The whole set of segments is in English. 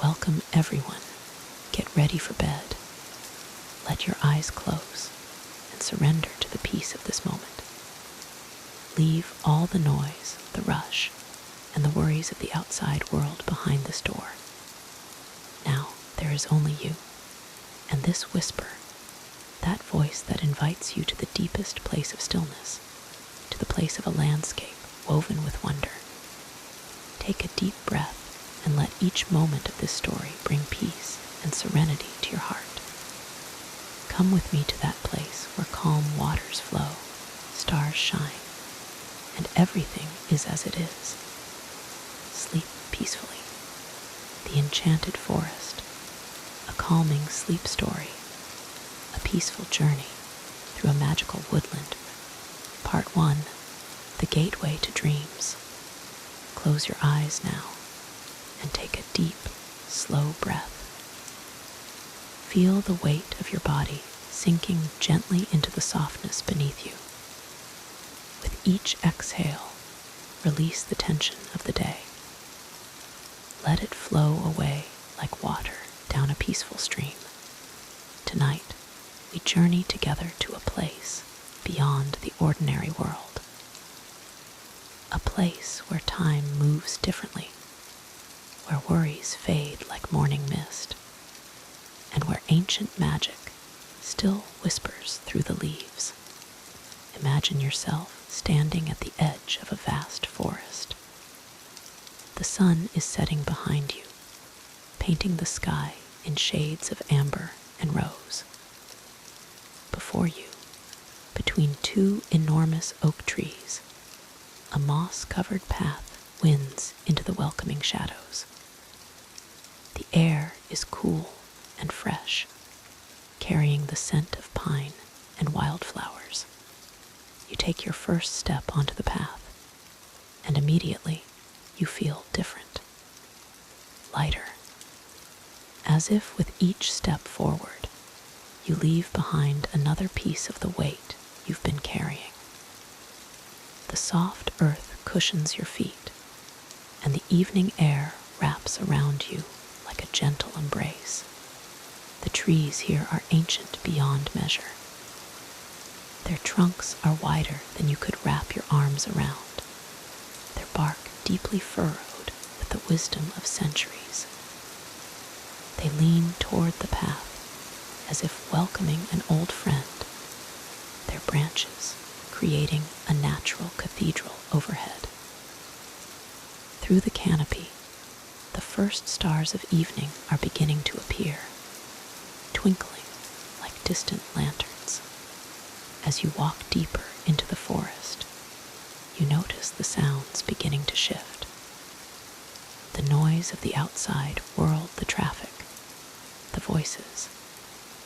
Welcome everyone. Get ready for bed. Let your eyes close and surrender to the peace of this moment. Leave all the noise, the rush, and the worries of the outside world behind this door. Now there is only you, and this whisper, that voice that invites you to the deepest place of stillness, to the place of a landscape woven with wonder. Take a deep breath and let each moment of this story bring peace and serenity to your heart. Come with me to that place where calm waters flow, stars shine, and everything is as it is. Sleep peacefully. The Enchanted Forest, a calming sleep story, a peaceful journey through a magical woodland. Part 1, The Gateway to Dreams. Close your eyes now and take a deep, slow breath. Feel the weight of your body sinking gently into the softness beneath you. With each exhale, release the tension of the day. Let it flow away like water down a peaceful stream. Tonight, we journey together to a place beyond the ordinary world. A place where time moves differently, where worries fade like morning mist, and where ancient magic still whispers through the leaves. Imagine yourself standing at the edge of a vast forest. The sun is setting behind you, painting the sky in shades of amber and rose. Before you, between two enormous oak trees, a moss-covered path winds into the welcoming shadows. The air is cool and fresh, carrying the scent of pine and wildflowers. You take your first step onto the path, and immediately you feel different, lighter. As if with each step forward, you leave behind another piece of the weight you've been carrying. The soft earth cushions your feet, and the evening air wraps around you like a gentle embrace. The trees here are ancient beyond measure. Their trunks are wider than you could wrap your arms around, their bark deeply furrowed with the wisdom of centuries. They lean toward the path as if welcoming an old friend, their branches creating a natural cathedral overhead. Through the canopy, the first stars of evening are beginning to appear, twinkling like distant lanterns. As you walk deeper into the forest, you notice the sounds beginning to shift. The noise of the outside whirled the traffic, the voices,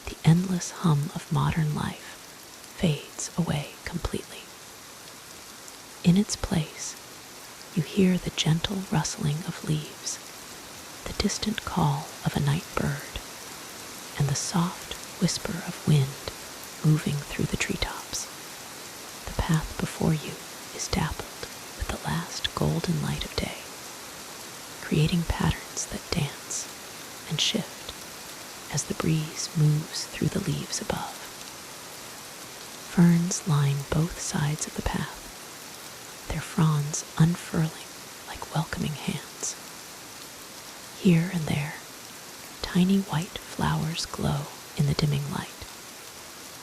the endless hum of modern life fades away completely. In its place, you hear the gentle rustling of leaves, the distant call of a night bird, and the soft whisper of wind moving through the treetops. The path before you is dappled with the last golden light of day, creating patterns that dance and shift as the breeze moves through the leaves above. Ferns line both sides of the path, their fronds unfurling like welcoming hands. Here and there, tiny white flowers glow in the dimming light,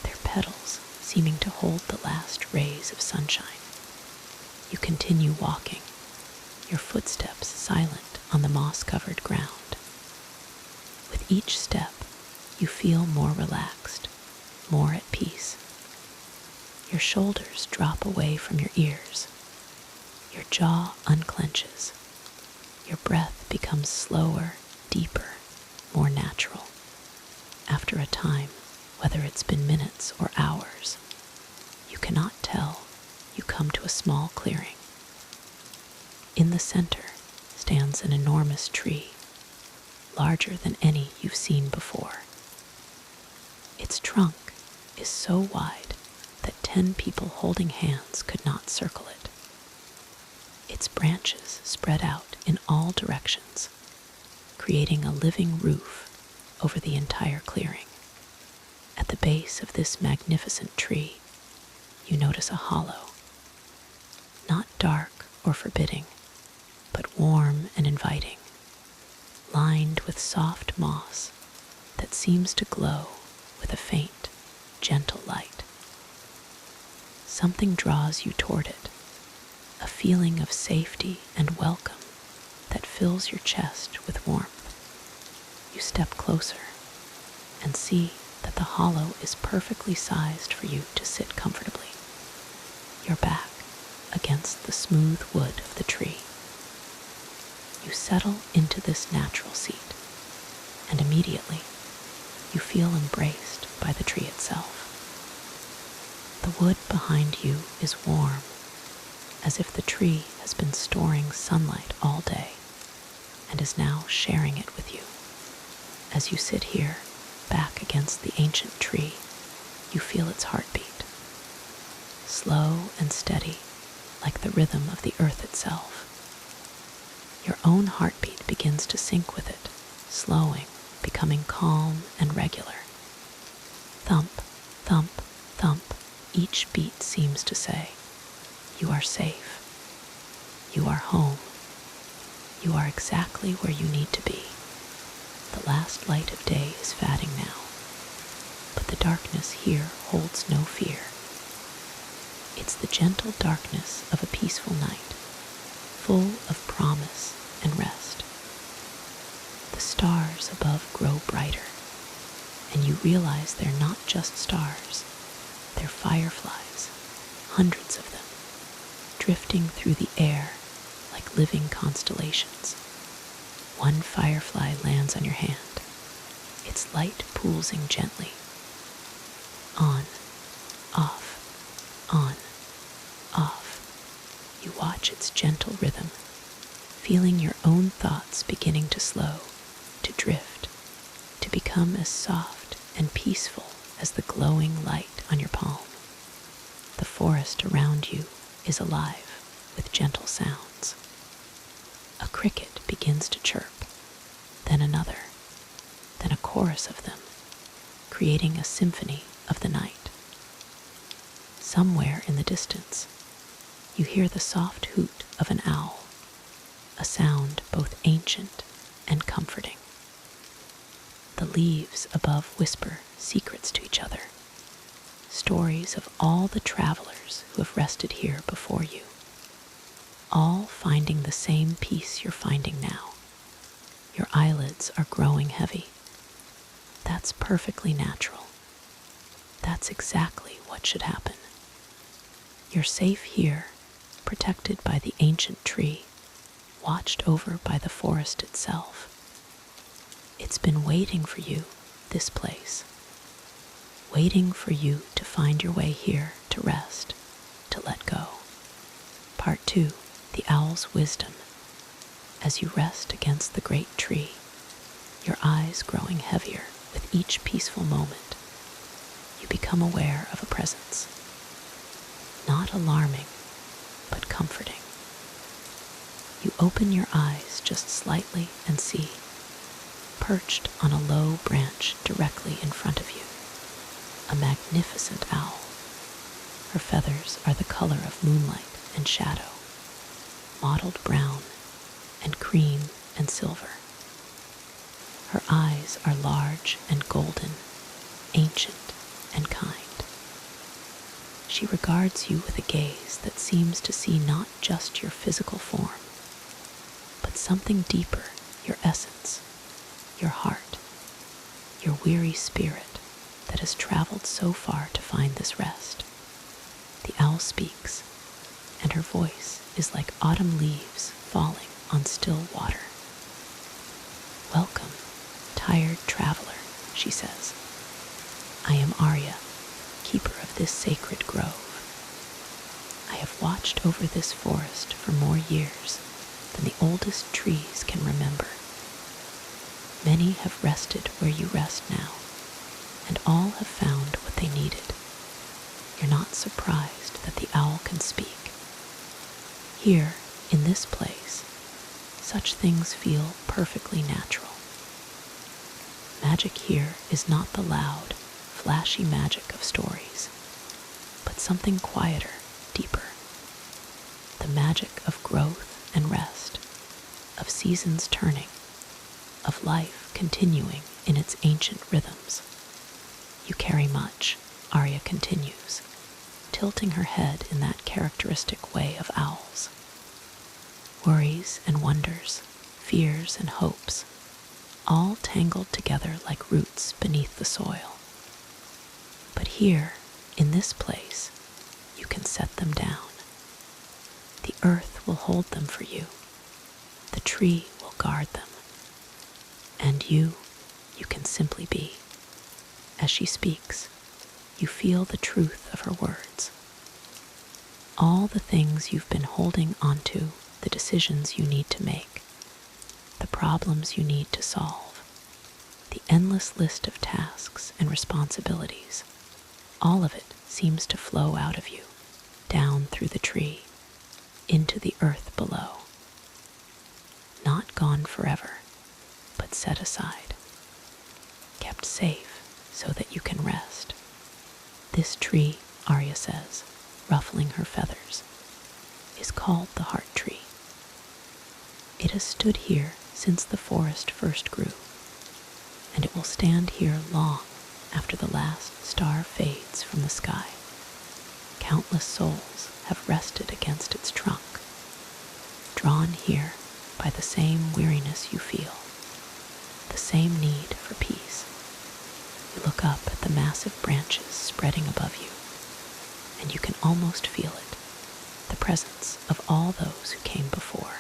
their petals seeming to hold the last rays of sunshine. You continue walking, your footsteps silent on the moss-covered ground. With each step, you feel more relaxed, more at peace. Your shoulders drop away from your ears. Your jaw unclenches. Your breath becomes slower, deeper, more natural. After a time, whether it's been minutes or hours, you cannot tell, you come to a small clearing. In the center stands an enormous tree, larger than any you've seen before. Its trunk is so wide that 10 people holding hands could not circle it. Its branches spread out in all directions, creating a living roof over the entire clearing. At the base of this magnificent tree, you notice a hollow, not dark or forbidding, but warm and inviting, lined with soft moss that seems to glow with a faint, gentle light. Something draws you toward it, a feeling of safety and welcome that fills your chest with warmth. You step closer and see that the hollow is perfectly sized for you to sit comfortably, your back against the smooth wood of the tree. You settle into this natural seat, and immediately you feel embraced by the tree itself. The wood behind you is warm, as if the tree has been storing sunlight all day and is now sharing it with you. As you sit here, back against the ancient tree, you feel its heartbeat, slow and steady, like the rhythm of the earth itself. Your own heartbeat begins to sync with it, slowing, becoming calm and regular. Thump, thump, thump, each beat seems to say, "You are safe. You are home. You are exactly where you need to be." The last light of day is fading now, but the darkness here holds no fear. It's the gentle darkness of a peaceful night, full of promise and rest. The stars above grow brighter, and you realize they're not just stars, they're fireflies, hundreds of them, drifting through the air like living constellations. One firefly lands on your hand, its light pulsing gently. On, off, on, off. You watch its gentle rhythm, feeling your own thoughts beginning to slow, to drift, to become as soft and peaceful as the glowing light on your palm. The forest around you is alive with gentle sounds. A cricket begins to chirp, then another, then a chorus of them, creating a symphony of the night. Somewhere in the distance, you hear the soft hoot of an owl, a sound both ancient and comforting. The leaves above whisper secrets to each other, stories of all the travelers who have rested here before you, all finding the same peace you're finding now. Your eyelids are growing heavy. That's perfectly natural. That's exactly what should happen. You're safe here, protected by the ancient tree, watched over by the forest itself. It's been waiting for you, this place, waiting for you to find your way here to rest, to let go. Part 2, the owl's wisdom. As you rest against the great tree, your eyes growing heavier with each peaceful moment, you become aware of a presence. Not alarming, but comforting. You open your eyes just slightly and see, perched on a low branch directly in front of you, a magnificent owl. Her feathers are the color of moonlight and shadow, mottled brown and cream and silver. Her eyes are large and golden, ancient and kind. She regards you with a gaze that seems to see not just your physical form, but something deeper, your essence, your heart, your weary spirit that has traveled so far to find this rest. The owl speaks, and her voice is like autumn leaves falling on still water. "Welcome, tired traveler," she says. "I am Arya, keeper of this sacred grove. I have watched over this forest for more years than the oldest trees can remember. Many have rested where you rest now, and all have found what they needed. You're not surprised that the owl can speak. Here, in this place, such things feel perfectly natural. magic here is not the loud, flashy magic of stories, but something quieter, deeper. The magic of growth and rest, of seasons turning, of life continuing in its ancient rhythms. You carry much, Arya continues, tilting her head in that characteristic way of owls. Worries and wonders, fears and hopes, all tangled together like roots beneath the soil. But here, in this place, you can set them down. The earth will hold them for you. The tree will guard them. And you can simply be. As she speaks, you feel the truth of her words. All the things you've been holding onto, the decisions you need to make, the problems you need to solve, the endless list of tasks and responsibilities, all of it seems to flow out of you, down through the tree, into the earth below. Not gone forever, but set aside, kept safe so that you can rest. This tree, Arya says, ruffling her feathers, is called the heart tree. It has stood here since the forest first grew, and it will stand here long after the last star fades from the sky. Countless souls have rested against its trunk, drawn here by the same weariness you feel, the same need for peace. You look up at the massive branches spreading above you, and you can almost feel it, the presence of all those who came before.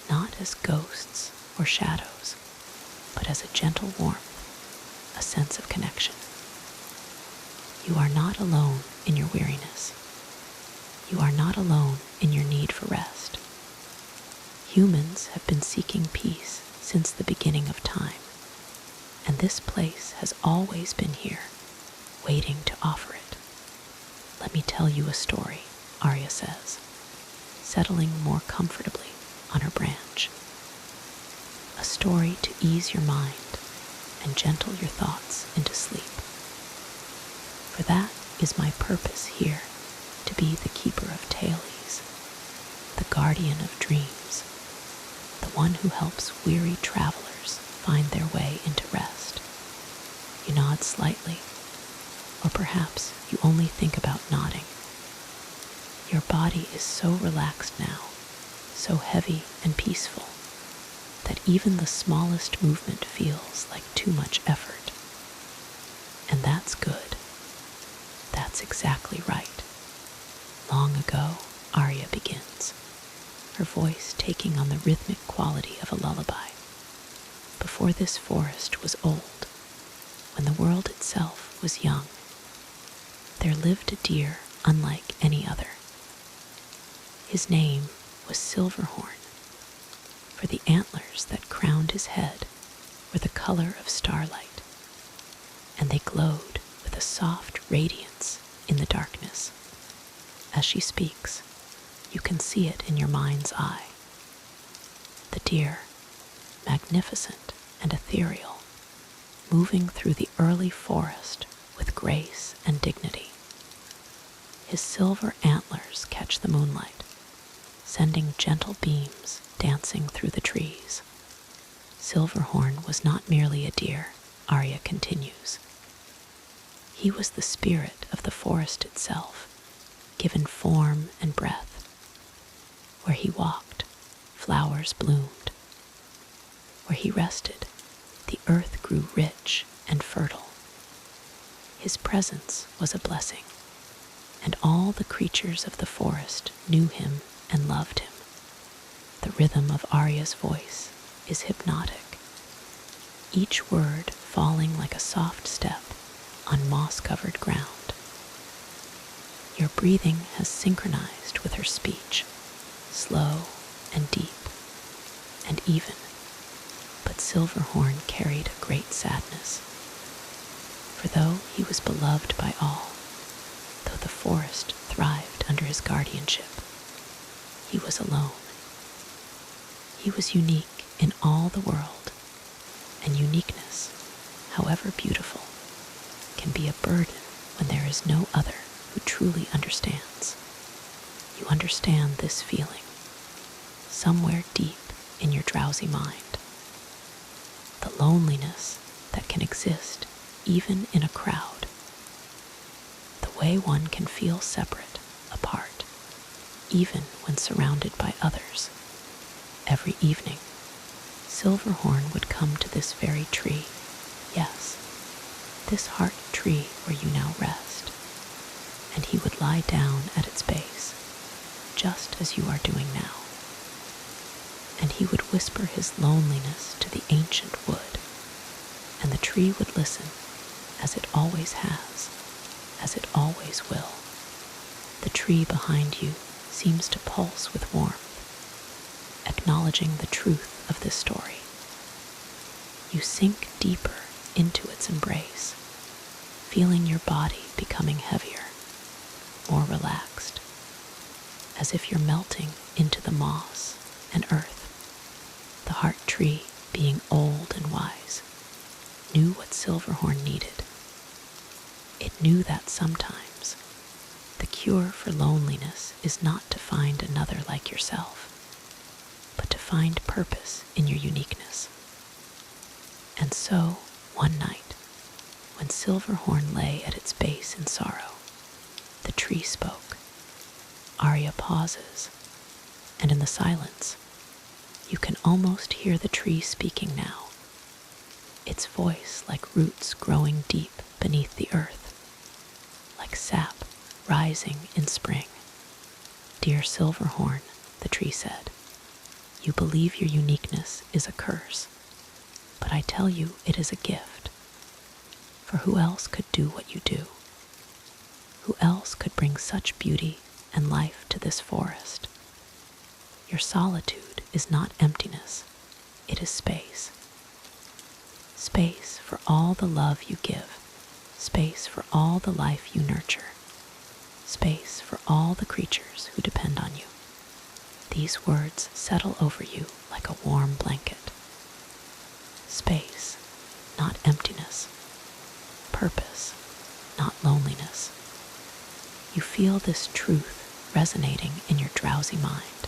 Not as ghosts or shadows, but as a gentle warmth, a sense of connection. You are not alone in your weariness. You are not alone in your need for rest. Humans have been seeking peace since the beginning of time, and this place has always been here, waiting to offer it. Let me tell you a story, Arya says, settling more comfortably on her branch. A story to ease your mind and gentle your thoughts into sleep. For that is my purpose here, to be the keeper of tailies, the guardian of dreams, the one who helps weary travelers find their way into rest. You nod slightly, or perhaps you only think about nodding. Your body is so relaxed now, so heavy and peaceful, that even the smallest movement feels like too much effort. And that's good. That's exactly right. Long ago, Arya begins, her voice taking on the rhythmic quality of a lullaby. Before this forest was old, when the world itself was young, there lived a deer unlike any other. His name was Silverhorn, for the antlers that crowned his head were the color of starlight, and they glowed with a soft radiance in the darkness. As she speaks, you can see it in your mind's eye. The deer, magnificent and ethereal, moving through the early forest with grace and dignity. His silver antlers catch the moonlight, sending gentle beams dancing through the trees. Silverhorn was not merely a deer, Arya continues. He was the spirit of the forest itself, given form and breath. Where he walked, flowers bloomed. Where he rested, the earth grew rich and fertile. His presence was a blessing, and all the creatures of the forest knew him and loved him. The rhythm of Arya's voice is hypnotic, each word falling like a soft step on moss-covered ground. Your breathing has synchronized with her speech, slow and deep and even, but Silverhorn carried a great sadness. For though he was beloved by all, though the forest thrived under his guardianship, he was alone. He was unique in all the world, and uniqueness however beautiful, can be a burden when there is no other who truly understands. You understand this feeling, somewhere deep in your drowsy mind. The loneliness that can exist even in a crowd. The way one can feel separate, apart, even when surrounded by others. Every evening, Silverhorn would come to this very tree, yes, this heart tree where you now rest, and he would lie down at its base, just as you are doing now. And he would whisper his loneliness to the ancient wood, and the tree would listen, as it always has, as it always will. The tree behind you seems to pulse with warmth, acknowledging the truth of this story. You sink deeper into its embrace, feeling your body becoming heavier, more relaxed, as if you're melting into the moss and earth. The heart tree, being old and wise, knew what Silverhorn needed. It knew that sometimes the cure for loneliness is not to find another like yourself, but to find purpose in your uniqueness. And so, one night, when Silverhorn lay at its base in sorrow, the tree spoke. Arya pauses, and in the silence, you can almost hear the tree speaking now, its voice like roots growing deep beneath the earth, like sap rising in spring. Dear Silverhorn, the tree said, you believe your uniqueness is a curse, but I tell you it is a gift. For who else could do what you do? Who else could bring such beauty and life to this forest? Your solitude is not emptiness, it is space. Space for all the love you give, space for all the life you nurture, space for all the creatures who depend on you. These words settle over you like a warm blanket. Space, not emptiness. Purpose, not loneliness. You feel this truth resonating in your drowsy mind,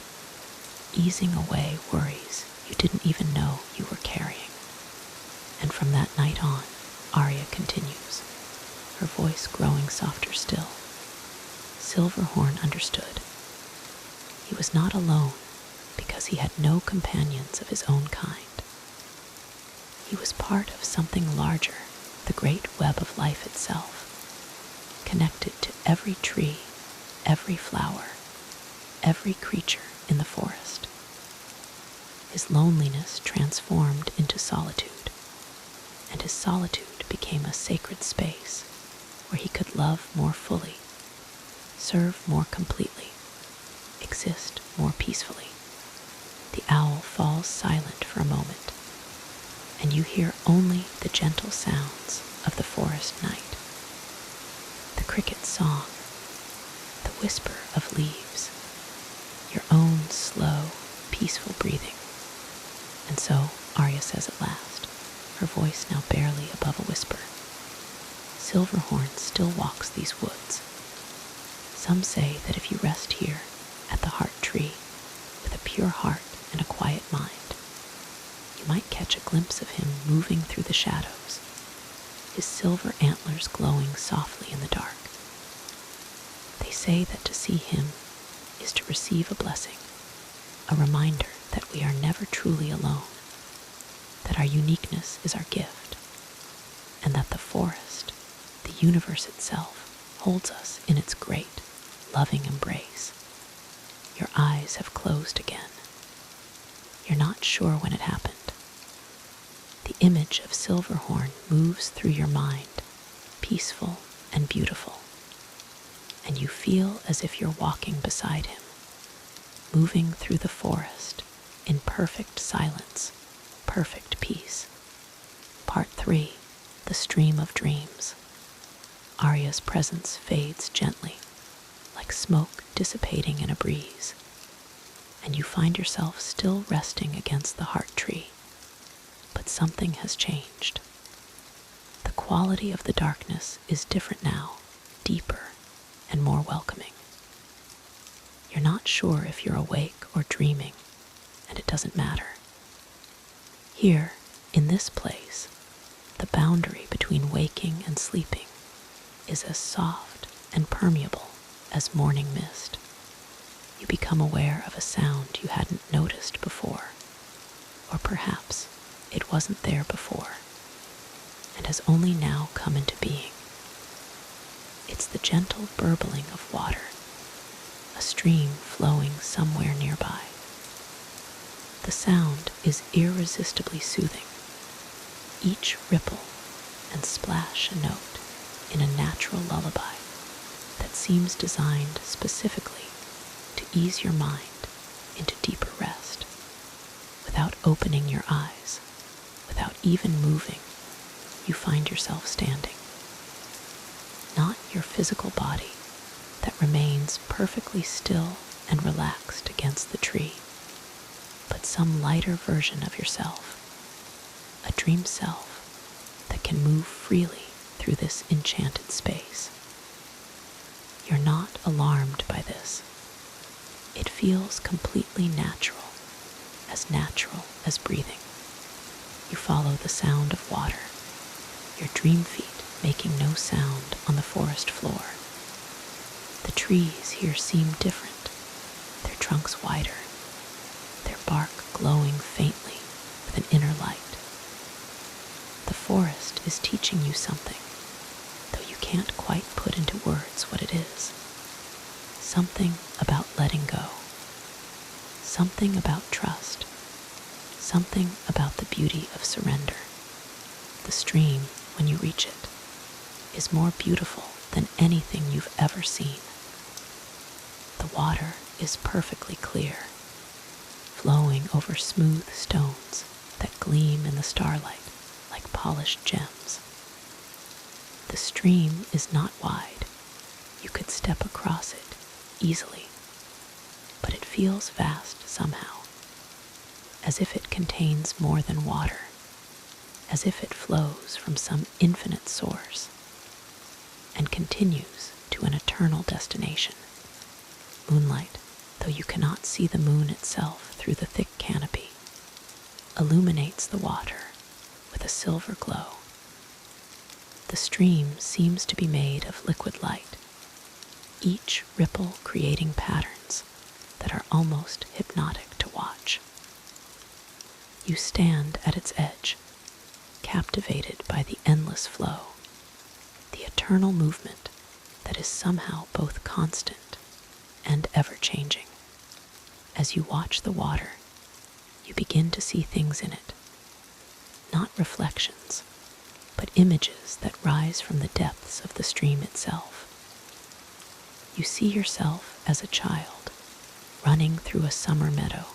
easing away worries you didn't even know you were carrying. And from that night on, Arya continues, her voice growing softer still. Silverhorn understood. He was not alone because he had no companions of his own kind. He was part of something larger, the great web of life itself, connected to every tree, every flower, every creature in the forest. His loneliness transformed into solitude, and his solitude became a sacred space where he could love more fully, serve more completely, exist more peacefully. The owl falls silent for a moment, and you hear only the gentle sounds of the forest night. The cricket's song, the whisper of leaves, your own slow, peaceful breathing. And so, Arya says at last, her voice now barely above a whisper, Silverhorn still walks these woods. Some say that if you rest here at the heart tree with a pure heart and a quiet mind, you might catch a glimpse of him moving through the shadows, his silver antlers glowing softly in the dark. They say that to see him is to receive a blessing, a reminder that we are never truly alone, that our uniqueness is our gift, and that the forest, the universe itself, holds us in its great, loving embrace. Your eyes have closed again. You're not sure when it happened. The image of Silverhorn moves through your mind, peaceful and beautiful, and you feel as if you're walking beside him, moving through the forest in perfect silence, perfect peace. Part 3, The Stream of Dreams. Arya's presence fades gently, like smoke dissipating in a breeze, and you find yourself still resting against the heart tree, but something has changed. quality of the darkness is different now, deeper and more welcoming. You're not sure if you're awake or dreaming, and it doesn't matter. Here, in this place, the boundary between waking and sleeping is as soft and permeable as morning mist. You become aware of a sound you hadn't noticed before, or perhaps it wasn't there before, and has only now come into being. It's the gentle burbling of water, a stream flowing somewhere nearby. The sound is irresistibly soothing. Each ripple and splash a note in a natural lullaby that seems designed specifically to ease your mind into deeper rest. Without opening your eyes, without even moving, you find yourself standing. Not your physical body that remains perfectly still and relaxed against the tree, but some lighter version of yourself, a dream self that can move freely through this enchanted space. You're not alarmed by this. It feels completely natural as breathing. You follow the sound of water, your dream feet making no sound on the forest floor. The trees here seem different, their trunks wider, their bark glowing faintly with an inner light. The forest is teaching you something, though you can't quite put into words what it is. Something about letting go, something about trust, something about the beauty of surrender. The stream, when you reach it, is more beautiful than anything you've ever seen. The water is perfectly clear, flowing over smooth stones that gleam in the starlight like polished gems. The stream is not wide. You could step across it easily, but it feels vast somehow, as if it contains more than water, as if it flows from some infinite source and continues to an eternal destination. Moonlight, though you cannot see the moon itself through the thick canopy, illuminates the water with a silver glow. The stream seems to be made of liquid light, each ripple creating patterns that are almost hypnotic to watch. You stand at its edge, captivated by the endless flow, the eternal movement that is somehow both constant and ever-changing. As you watch the water, you begin to see things in it, not reflections, but images that rise from the depths of the stream itself. You see yourself as a child, running through a summer meadow,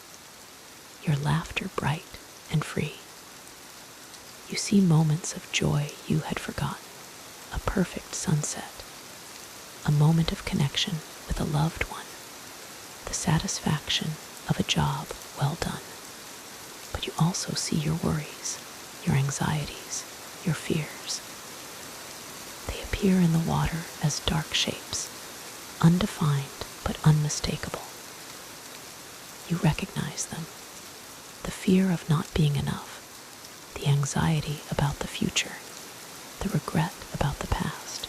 your laughter bright and free. You see moments of joy you had forgotten, a perfect sunset, a moment of connection with a loved one, the satisfaction of a job well done. But you also see your worries, your anxieties, your fears. They appear in the water as dark shapes, undefined but unmistakable. You recognize them. The fear of not being enough, the anxiety about the future, the regret about the past,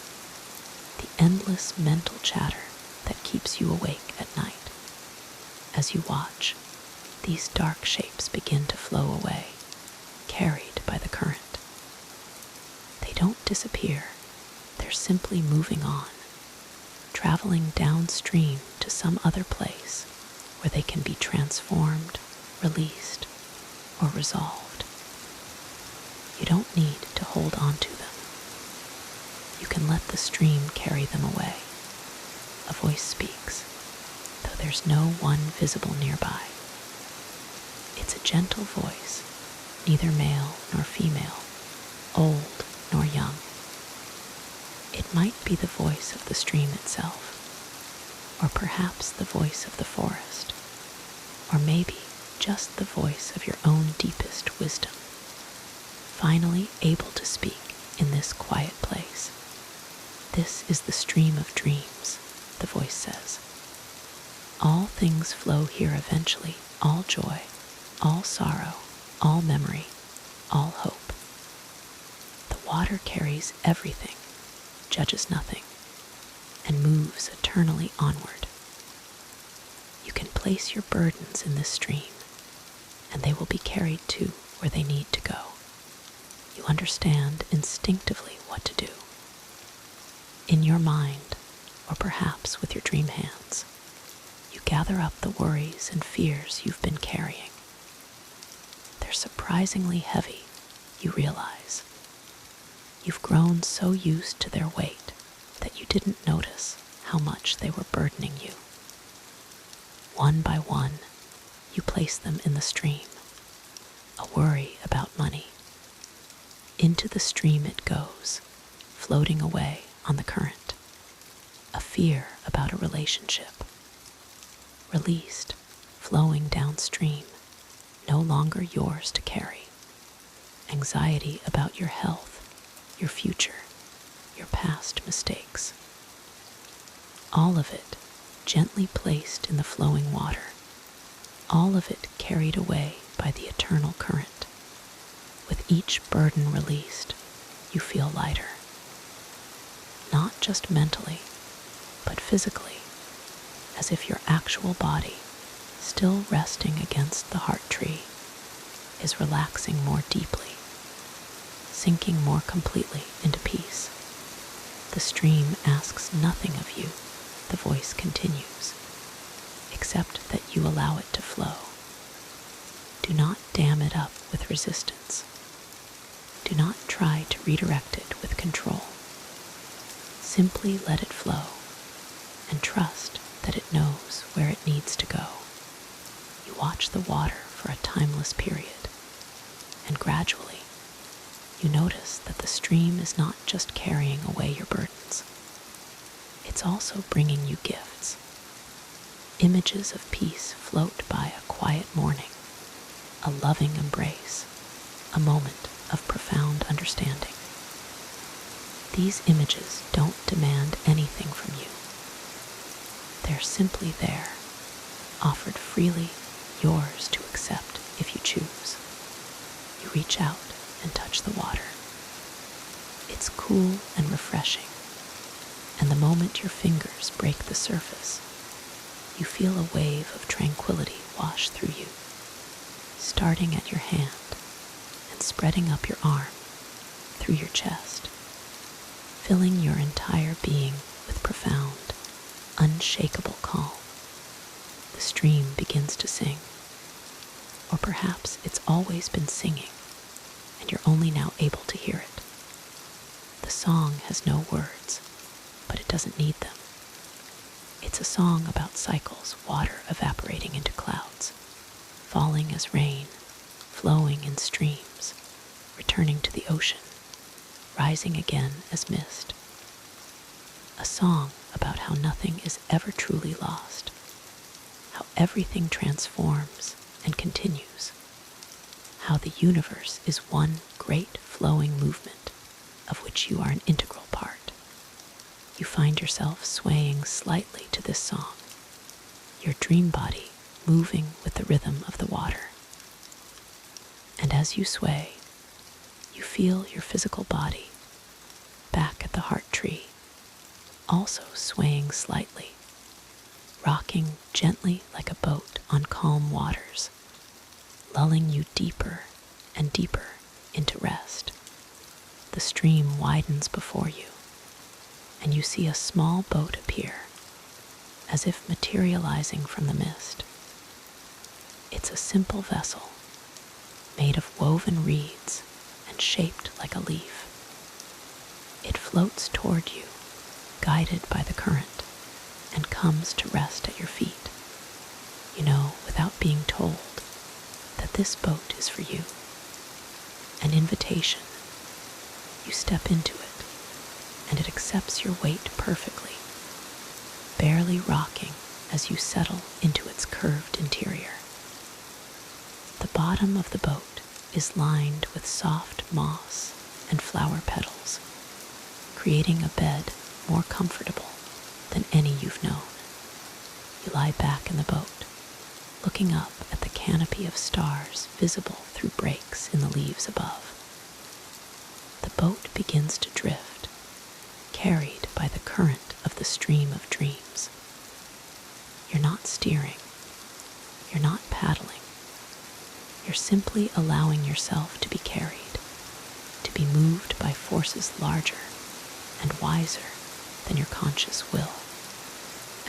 the endless mental chatter that keeps you awake at night. As you watch, these dark shapes begin to flow away, carried by the current. They don't disappear, they're simply moving on, traveling downstream to some other place where they can be transformed, released, or resolved. You don't need to hold on to them. You can let the stream carry them away. A voice speaks, though there's no one visible nearby. It's a gentle voice, neither male nor female, old nor young. It might be the voice of the stream itself, or perhaps the voice of the forest, or maybe just the voice of your own deepest wisdom, finally able to speak in this quiet place. This is the stream of dreams, the voice says. All things flow here eventually, all joy, all sorrow, all memory, all hope. The water carries everything, judges nothing, and moves eternally onward. You can place your burdens in this stream, and they will be carried to where they need to go. You understand instinctively what to do. In your mind, or perhaps with your dream hands, you gather up the worries and fears you've been carrying. They're surprisingly heavy, you realize. You've grown so used to their weight that you didn't notice how much they were burdening you. One by one, you place them in the stream. A worry about money. Into the stream it goes, floating away on the current. A fear about a relationship. Released, flowing downstream, no longer yours to carry. Anxiety about your health, your future, your past mistakes. All of it gently placed in the flowing water. All of it carried away by the eternal current. With each burden released, you feel lighter. Not just mentally, but physically, as if your actual body, still resting against the heart tree, is relaxing more deeply, sinking more completely into peace. The stream asks nothing of you, the voice continues, except that you allow it to flow. Do not dam it up with resistance. Do not try to redirect it with control. Simply let it flow and trust that it knows where it needs to go. You watch the water for a timeless period, and gradually you notice that the stream is not just carrying away your burdens. It's also bringing you gifts. Images of peace float by a quiet morning, a loving embrace, a moment of profound understanding. These images don't demand anything from you. They're simply there, offered freely, yours to accept if you choose. You reach out and touch the water. It's cool and refreshing, and the moment your fingers break the surface, you feel a wave of tranquility wash through you, starting at your hand and spreading up your arm, through your chest, filling your entire being with profound, unshakable calm. The stream begins to sing, or perhaps it's always been singing, and you're only now able to hear it. The song has no words, but it doesn't need them. It's a song about cycles, water evaporating into clouds, falling as rain, flowing in streams, returning to the ocean, rising again as mist. A song about how nothing is ever truly lost, how everything transforms and continues, how the universe is one great flowing movement of which you are an integral part. You find yourself swaying slightly to this song, your dream body moving with the rhythm of the water. And as you sway, you feel your physical body back at the heart tree, also swaying slightly, rocking gently like a boat on calm waters, lulling you deeper and deeper into rest. The stream widens before you, and you see a small boat appear, as if materializing from the mist. It's a simple vessel, made of woven reeds and shaped like a leaf. It floats toward you, guided by the current, and comes to rest at your feet. You know, without being told, that this boat is for you. An invitation. You step into it, and it accepts your weight perfectly, barely rocking as you settle into its curved interior. The bottom of the boat is lined with soft moss and flower petals, creating a bed more comfortable than any you've known. You lie back in the boat, looking up at the canopy of stars visible through breaks in the leaves above. The boat begins to drift, carried by the current of the stream of dreams. You're not steering, you're not paddling, you're simply allowing yourself to be carried, to be moved by forces larger and wiser than your conscious will.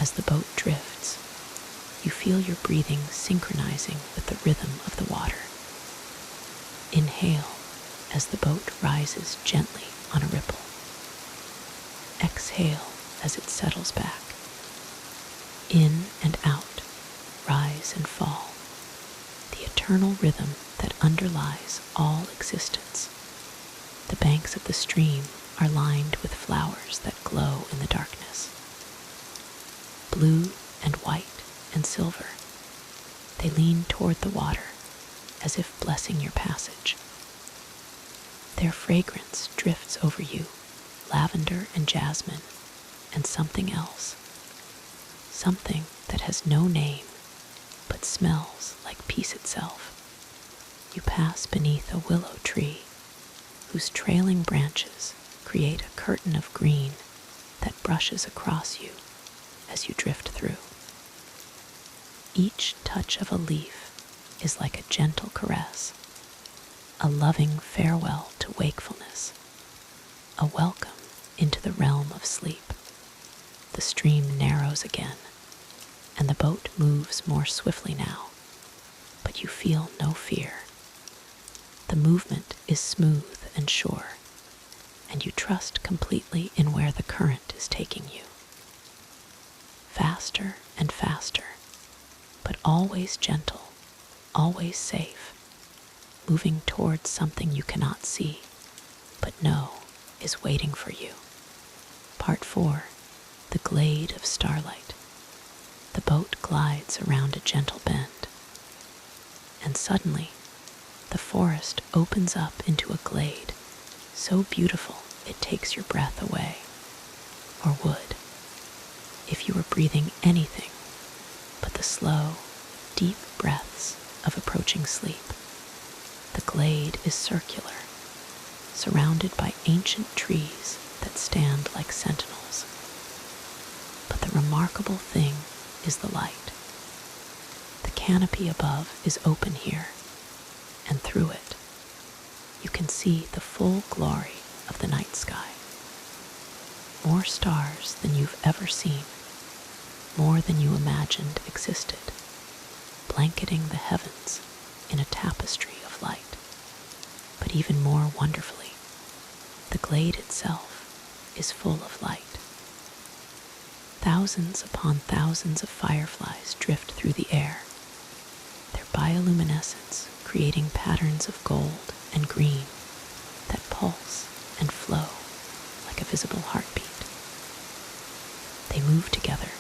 As the boat drifts, you feel your breathing synchronizing with the rhythm of the water. Inhale as the boat rises gently on a ripple. Exhale as it settles back. In and out, rise and fall, the eternal rhythm that underlies all existence. The banks of the stream are lined with flowers that glow in the darkness. Blue and white and silver, they lean toward the water as if blessing your passage. Their fragrance drifts over you, lavender and jasmine, and something else. Something that has no name, but smells like peace itself. You pass beneath a willow tree, whose trailing branches create a curtain of green that brushes across you as you drift through. Each touch of a leaf is like a gentle caress, a loving farewell to wakefulness, a welcome into the realm of sleep. The stream narrows again, and the boat moves more swiftly now, but you feel no fear. The movement is smooth and sure, and you trust completely in where the current is taking you. Faster and faster, but always gentle, always safe, moving towards something you cannot see, but know is waiting for you. Part 4. The Glade of Starlight. The boat glides around a gentle bend, and suddenly the forest opens up into a glade so beautiful it takes your breath away, or would, if you were breathing anything but the slow, deep breaths of approaching sleep. The glade is circular, surrounded by ancient trees that stand like sentinels. But the remarkable thing is the light. The canopy above is open here, and through it, you can see the full glory of the night sky. More stars than you've ever seen, more than you imagined existed, blanketing the heavens in a tapestry of light. But even more wonderfully, the glade itself is full of light. Thousands upon thousands of fireflies drift through the air, their bioluminescence creating patterns of gold and green that pulse and flow like a visible heartbeat. They move together,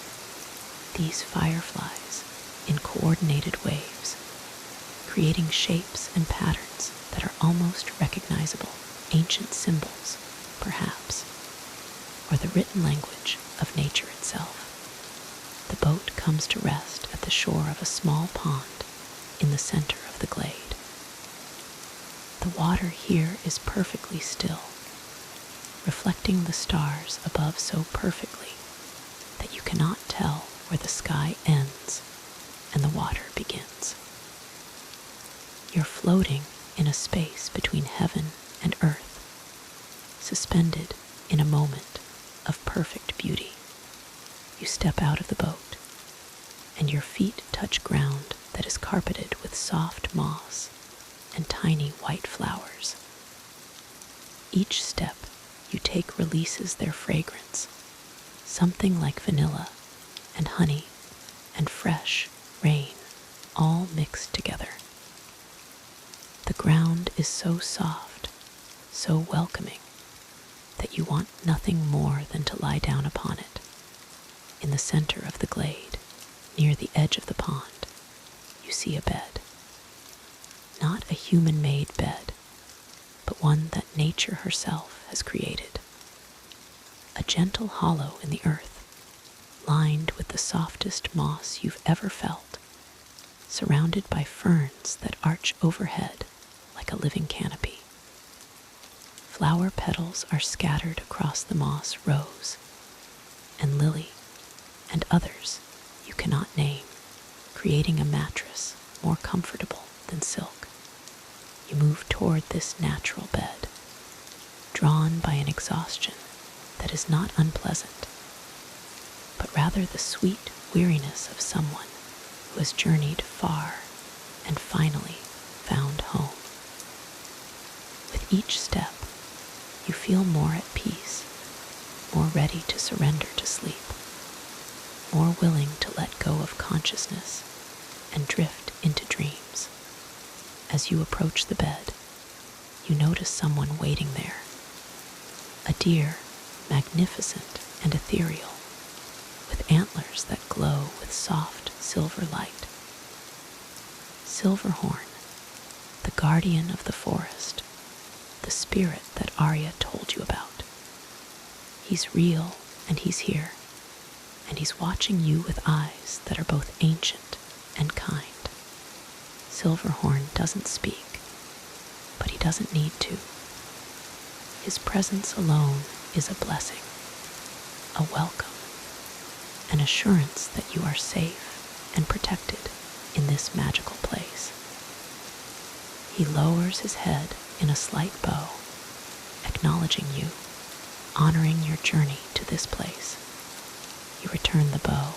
these fireflies, in coordinated waves, creating shapes and patterns that are almost recognizable, ancient symbols, perhaps, or the written language of nature itself. The boat comes to rest at the shore of a small pond in the center of the glade. The water here is perfectly still, reflecting the stars above so perfectly that you cannot tell where the sky ends and the water begins. You're floating in a space between heaven and earth, suspended in a moment of perfect beauty. You step out of the boat, and your feet touch ground that is carpeted with soft moss and tiny white flowers. Each step you take releases their fragrance, something like vanilla and honey and fresh rain all mixed together. The ground is so soft, so welcoming, that you want nothing more than to lie down upon it. In the center of the glade, near the edge of the pond, you see a bed. Not a human-made bed, but but one that nature herself has created. A gentle hollow in the earth, lined with the softest moss you've ever felt, surrounded by ferns that arch overhead like a living canopy. Flower petals are scattered across the moss rose and lily and others you cannot name, creating a mattress more comfortable than silk. You move toward this natural bed, drawn by an exhaustion that is not unpleasant, but rather the sweet weariness of someone who has journeyed far and finally found home. With each step, you feel more at peace, more ready to surrender to sleep, more willing to let go of consciousness and drift into dreams. As you approach the bed, you notice someone waiting there. A deer, magnificent and ethereal, with antlers that glow with soft silver light. Silverhorn, the guardian of the forest, the spirit that Arya told you about. He's real and he's here, and he's watching you with eyes that are both ancient and kind. Silverhorn doesn't speak, but he doesn't need to. His presence alone is a blessing, a welcome, an assurance that you are safe and protected in this magical place. He lowers his head in a slight bow, acknowledging you, honoring your journey to this place. You return the bow,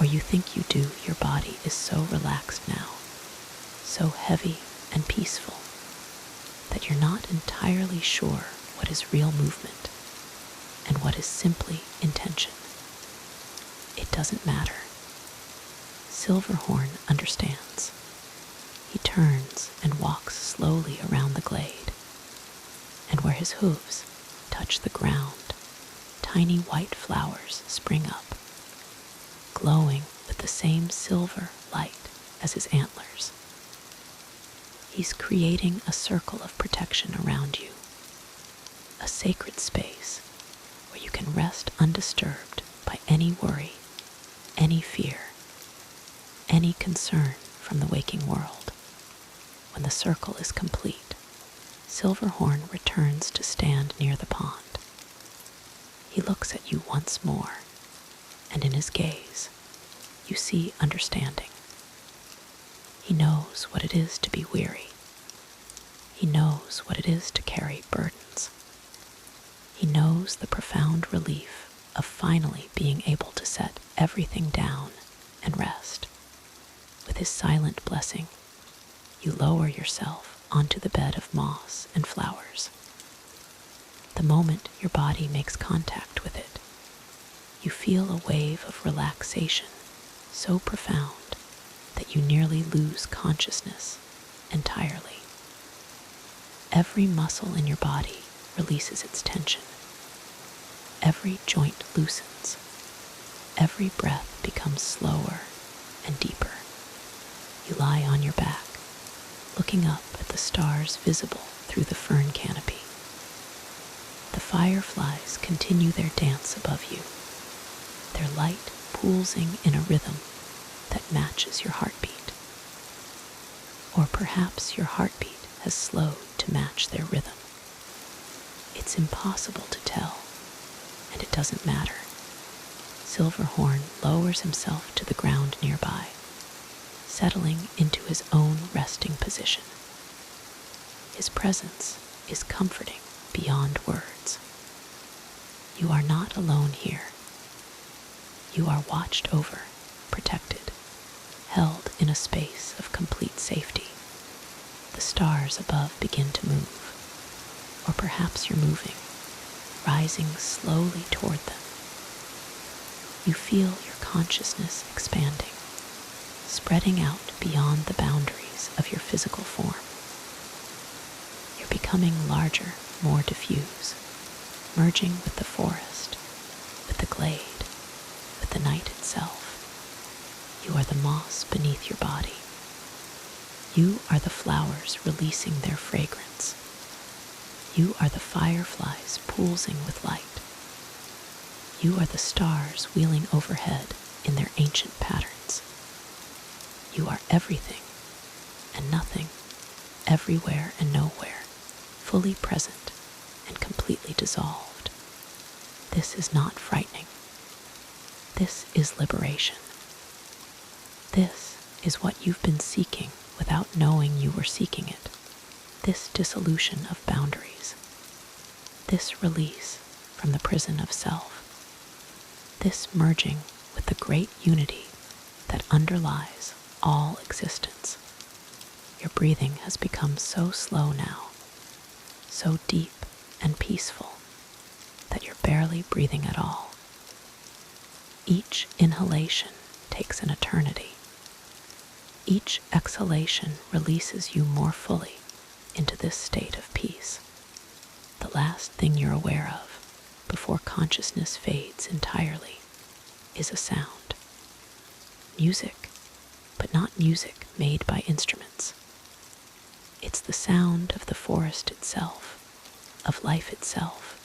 or you think you do. Your body is so relaxed now, so heavy and peaceful, that you're not entirely sure what is real movement and what is simply intention. It doesn't matter. Silverhorn understands. He turns and walks slowly around the glade, and where his hooves touch the ground, tiny white flowers spring up, glowing with the same silver light as his antlers. He's creating a circle of protection around you, a sacred space where you can rest undisturbed by any worry, any fear, any concern from the waking world. When the circle is complete, Silverhorn returns to stand near the pond. He looks at you once more, and in his gaze, you see understanding. He knows what it is to be weary. He knows what it is to carry burdens. He knows the profound relief of finally being able to set everything down and rest. With his silent blessing, you lower yourself onto the bed of moss and flowers. The moment your body makes contact with it, you feel a wave of relaxation so profound that you nearly lose consciousness entirely. Every muscle in your body releases its tension. Every joint loosens. Every breath becomes slower and deeper. You lie on your back, looking up at the stars visible through the fern canopy. The fireflies continue their dance above you, their light pulsing in a rhythm that matches your heartbeat. Or perhaps your heartbeat has slowed to match their rhythm. It's impossible to tell, and it doesn't matter. Silverhorn lowers himself to the ground nearby, settling into his own resting position. His presence is comforting beyond words. You are not alone here. You are watched over, protected, held in a space of complete safety. The stars above begin to move, or perhaps you're moving, rising slowly toward them. You feel your consciousness expanding, spreading out beyond the boundaries of your physical form. You're becoming larger, more diffuse, merging with the forest, with the glade, with the night itself. You are the moss beneath your body. You are the flowers releasing their fragrance, You are the fireflies pulsing with light. You are the stars wheeling overhead in their ancient patterns. You are everything and nothing, everywhere and nowhere, fully present and completely dissolved. This is not frightening. This is liberation. This is what you've been seeking without knowing you were seeking it. This dissolution of boundaries. This release from the prison of self. This merging with the great unity that underlies all existence. Your breathing has become so slow now, so deep and peaceful, that you're barely breathing at all. Each inhalation takes an eternity. Each exhalation releases you more fully into this state of peace. The last thing you're aware of, before consciousness fades entirely, is a sound. Music, but not music made by instruments. It's the sound of the forest itself, of life itself,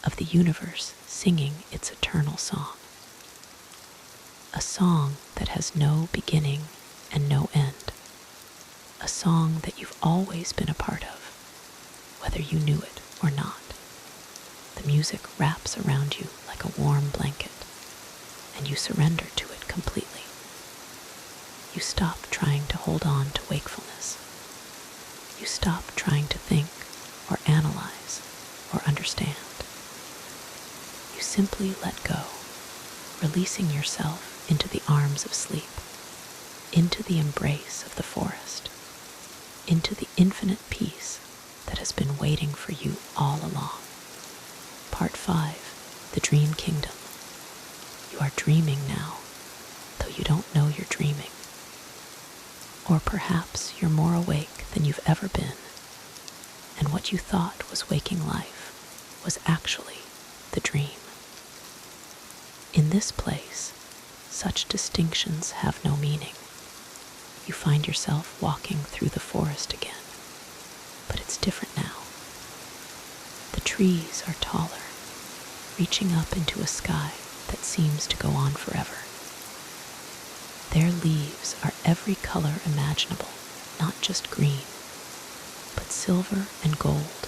of the universe singing its eternal song. A song that has no beginning and no end. A song that you've always been a part of, whether you knew it or not. The music wraps around you like a warm blanket, and you surrender to it completely. You stop trying to hold on to wakefulness. You stop trying to think or analyze or understand. You simply let go, releasing yourself into the arms of sleep, into the embrace of the forest, into the infinite peace that has been waiting for you all along. Part 5, The Dream Kingdom. You are dreaming now, though you don't know you're dreaming. Or perhaps you're more awake than you've ever been, and what you thought was waking life was actually the dream. In this place, such distinctions have no meaning. You find yourself walking through the forest again, but it's different now. The trees are taller, reaching up into a sky that seems to go on forever. Their leaves are every color imaginable, not just green, but silver and gold,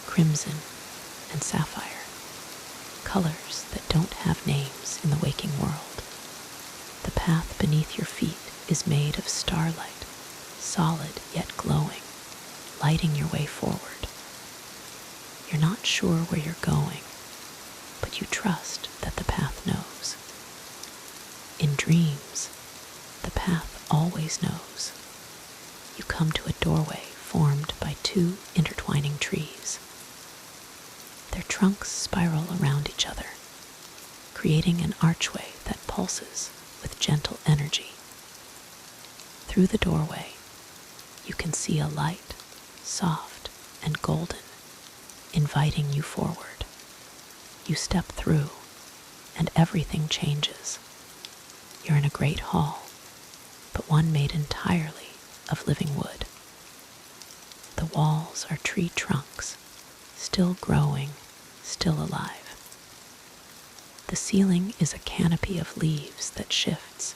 crimson and sapphire, colors that don't have names in the waking world. The path beneath your feet is made of starlight, solid yet glowing, lighting your way forward. You're not sure where you're going, but you trust that the path knows. In dreams, the path always knows. You come to a doorway formed by two intertwining trees. Their trunks spiral around each other, creating an archway that pulses with gentle energy. Through the doorway, you can see a light, soft and golden, inviting you forward. You step through, and everything changes. You're in a great hall, but one made entirely of living wood. The walls are tree trunks, still growing, still alive. The ceiling is a canopy of leaves that shifts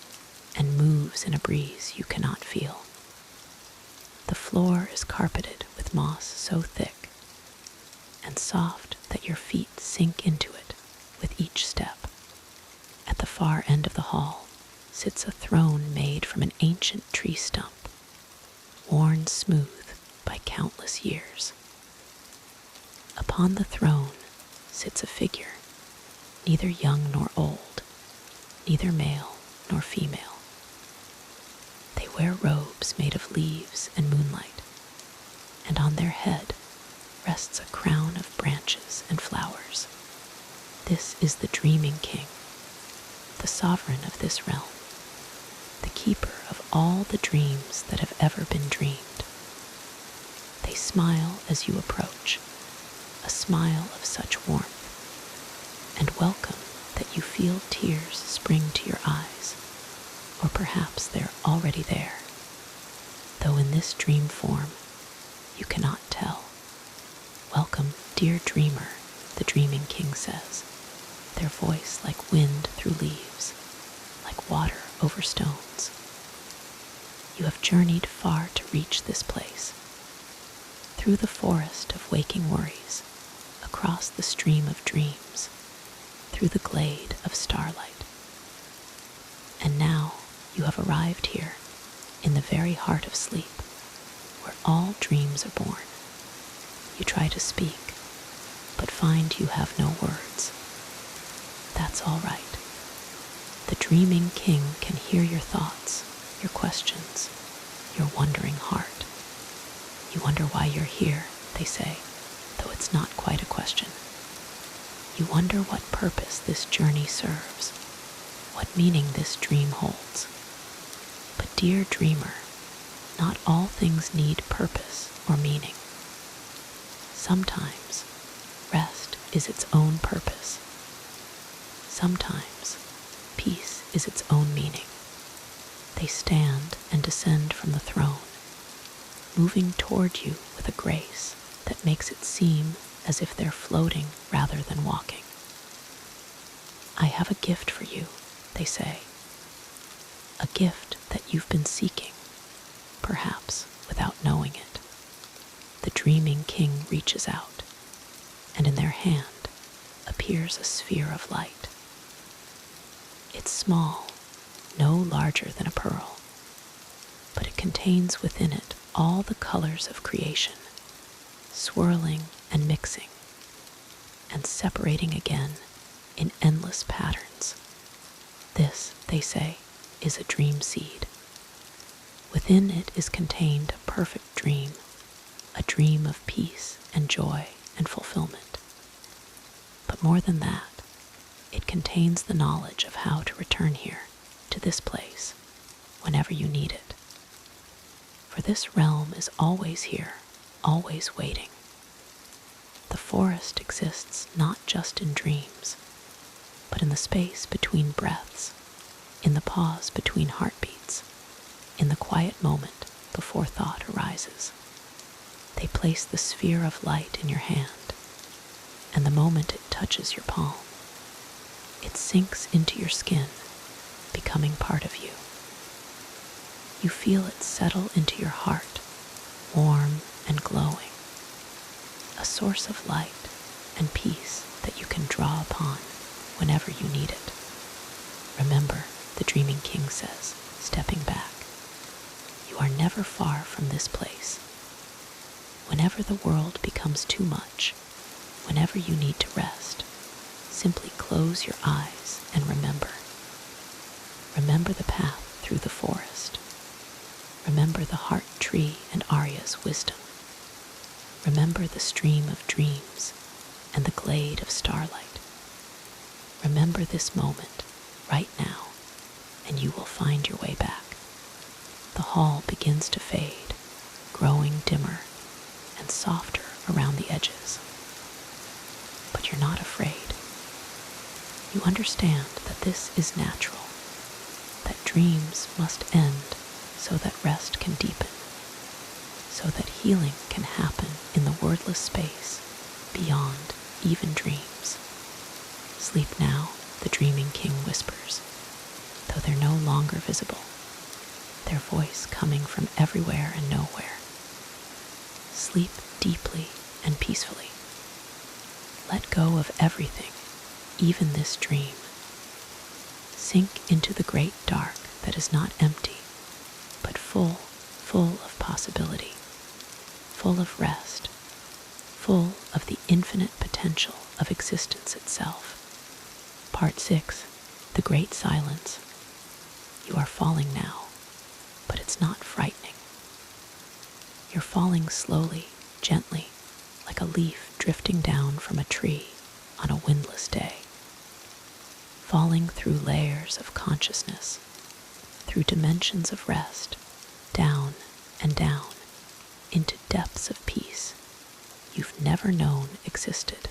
and moves in a breeze you cannot feel. The floor is carpeted with moss so thick and soft that your feet sink into it with each step. At the far end of the hall sits a throne made from an ancient tree stump, worn smooth by countless years. Upon the throne sits a figure, neither young nor old, neither male nor female. They wear robes made of leaves and moonlight, and on their head rests a crown of branches and flowers. This is the Dreaming King, the sovereign of this realm, the keeper of all the dreams that have ever been dreamed. They smile as you approach, a smile of such warmth and welcome that you feel tears spring to your eyes, or perhaps they're already there, though in this dream form you cannot tell. Welcome, dear dreamer, the dreaming king says, their voice like wind through leaves, like water over stones. You have journeyed far to reach this place, through the forest of waking worries, across the stream of dreams, through the glade of starlight. And now you have arrived here, in the very heart of sleep, where all dreams are born. You try to speak, but find you have no words. That's all right. The dreaming king can hear your thoughts, your questions, your wondering heart. You wonder why you're here, they say, though it's not quite a question. You wonder what purpose this journey serves, what meaning this dream holds. But dear dreamer, not all things need purpose or meaning. Sometimes rest is its own purpose. Sometimes peace is its own meaning. They stand and descend from the throne, moving toward you with a grace that makes it seem as if they're floating rather than walking. I have a gift for you, they say. A gift that you've been seeking, perhaps without knowing it. The dreaming king reaches out, and in their hand appears a sphere of light. It's small, no larger than a pearl, but it contains within it all the colors of creation, swirling and mixing, and separating again in endless patterns. This, they say, is a dream seed. Within it is contained a perfect dream, a dream of peace and joy and fulfillment. But more than that, it contains the knowledge of how to return here, to this place, whenever you need it. For this realm is always here, always waiting. The forest exists not just in dreams, but in the space between breaths, in the pause between heartbeats, in the quiet moment before thought arises. They place the sphere of light in your hand, and the moment it touches your palm, it sinks into your skin, becoming part of you. You feel it settle into your heart, warm and glowing, a source of light and peace that you can draw upon whenever you need it. Remember, the dreaming king says, stepping back, you are never far from this place. Whenever the world becomes too much, whenever you need to rest, simply close your eyes and remember. Remember the path through the forest. Remember the heart tree and Arya's wisdom. Remember the stream of dreams and the glade of starlight. Remember this moment, right now, and you will find your way back. The hall begins to fade, growing dimmer and softer around the edges. But you're not afraid. You understand that this is natural, that dreams must end so that rest can deepen, so that healing can happen in the wordless space beyond even dreams. Sleep now, the dreaming king whispers, though they're no longer visible, their voice coming from everywhere and nowhere. Sleep deeply and peacefully. Let go of everything, even this dream. Sink into the great dark that is not empty, but full of possibility, full of rest, full of the infinite potential of existence itself. Part 6, The Great Silence. You are falling now, but it's not frightening. You're falling slowly, gently, like a leaf drifting down from a tree on a windless day. Falling through layers of consciousness, through dimensions of rest, down and down, into depths of peace you've never known existed.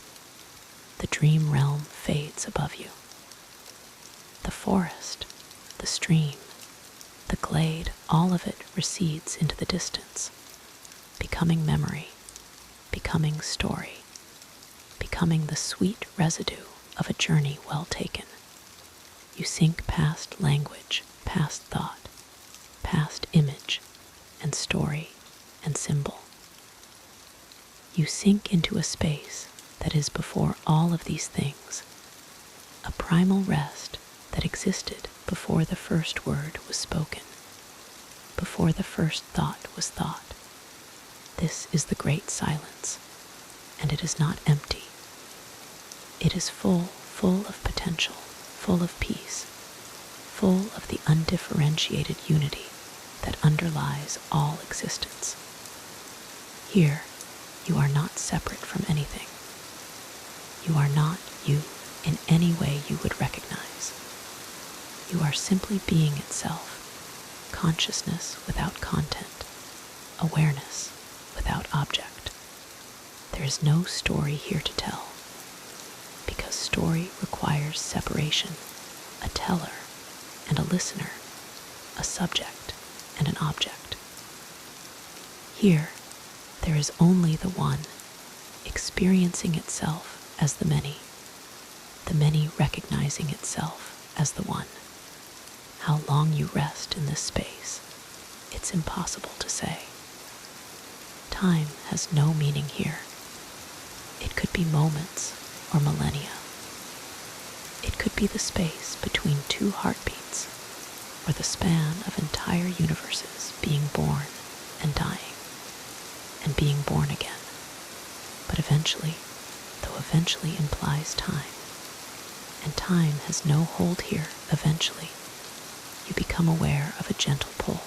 The dream realm fades above you. The forest, the stream, the glade, all of it recedes into the distance, becoming memory, becoming story, becoming the sweet residue of a journey well taken. You sink past language, past thought, past image and story and symbol. You sink into a space that is before all of these things, a primal rest that existed before the first word was spoken, before the first thought was thought. This is the great silence, and it is not empty. It is full of potential, full of peace, full of the undifferentiated unity that underlies all existence. Here, you are not separate from anything. You are not you in any way you would recognize. You are simply being itself, consciousness without content, awareness without object. There is no story here to tell, because story requires separation, a teller and a listener, a subject and an object. Here, there is only the one, experiencing itself as the many recognizing itself as the one. How long you rest in this space, it's impossible to say. Time has no meaning here. It could be moments or millennia. It could be the space between two heartbeats, or the span of entire universes being born and dying, and being born again. But eventually, though eventually implies time, and time has no hold here, eventually, you become aware of a gentle pull.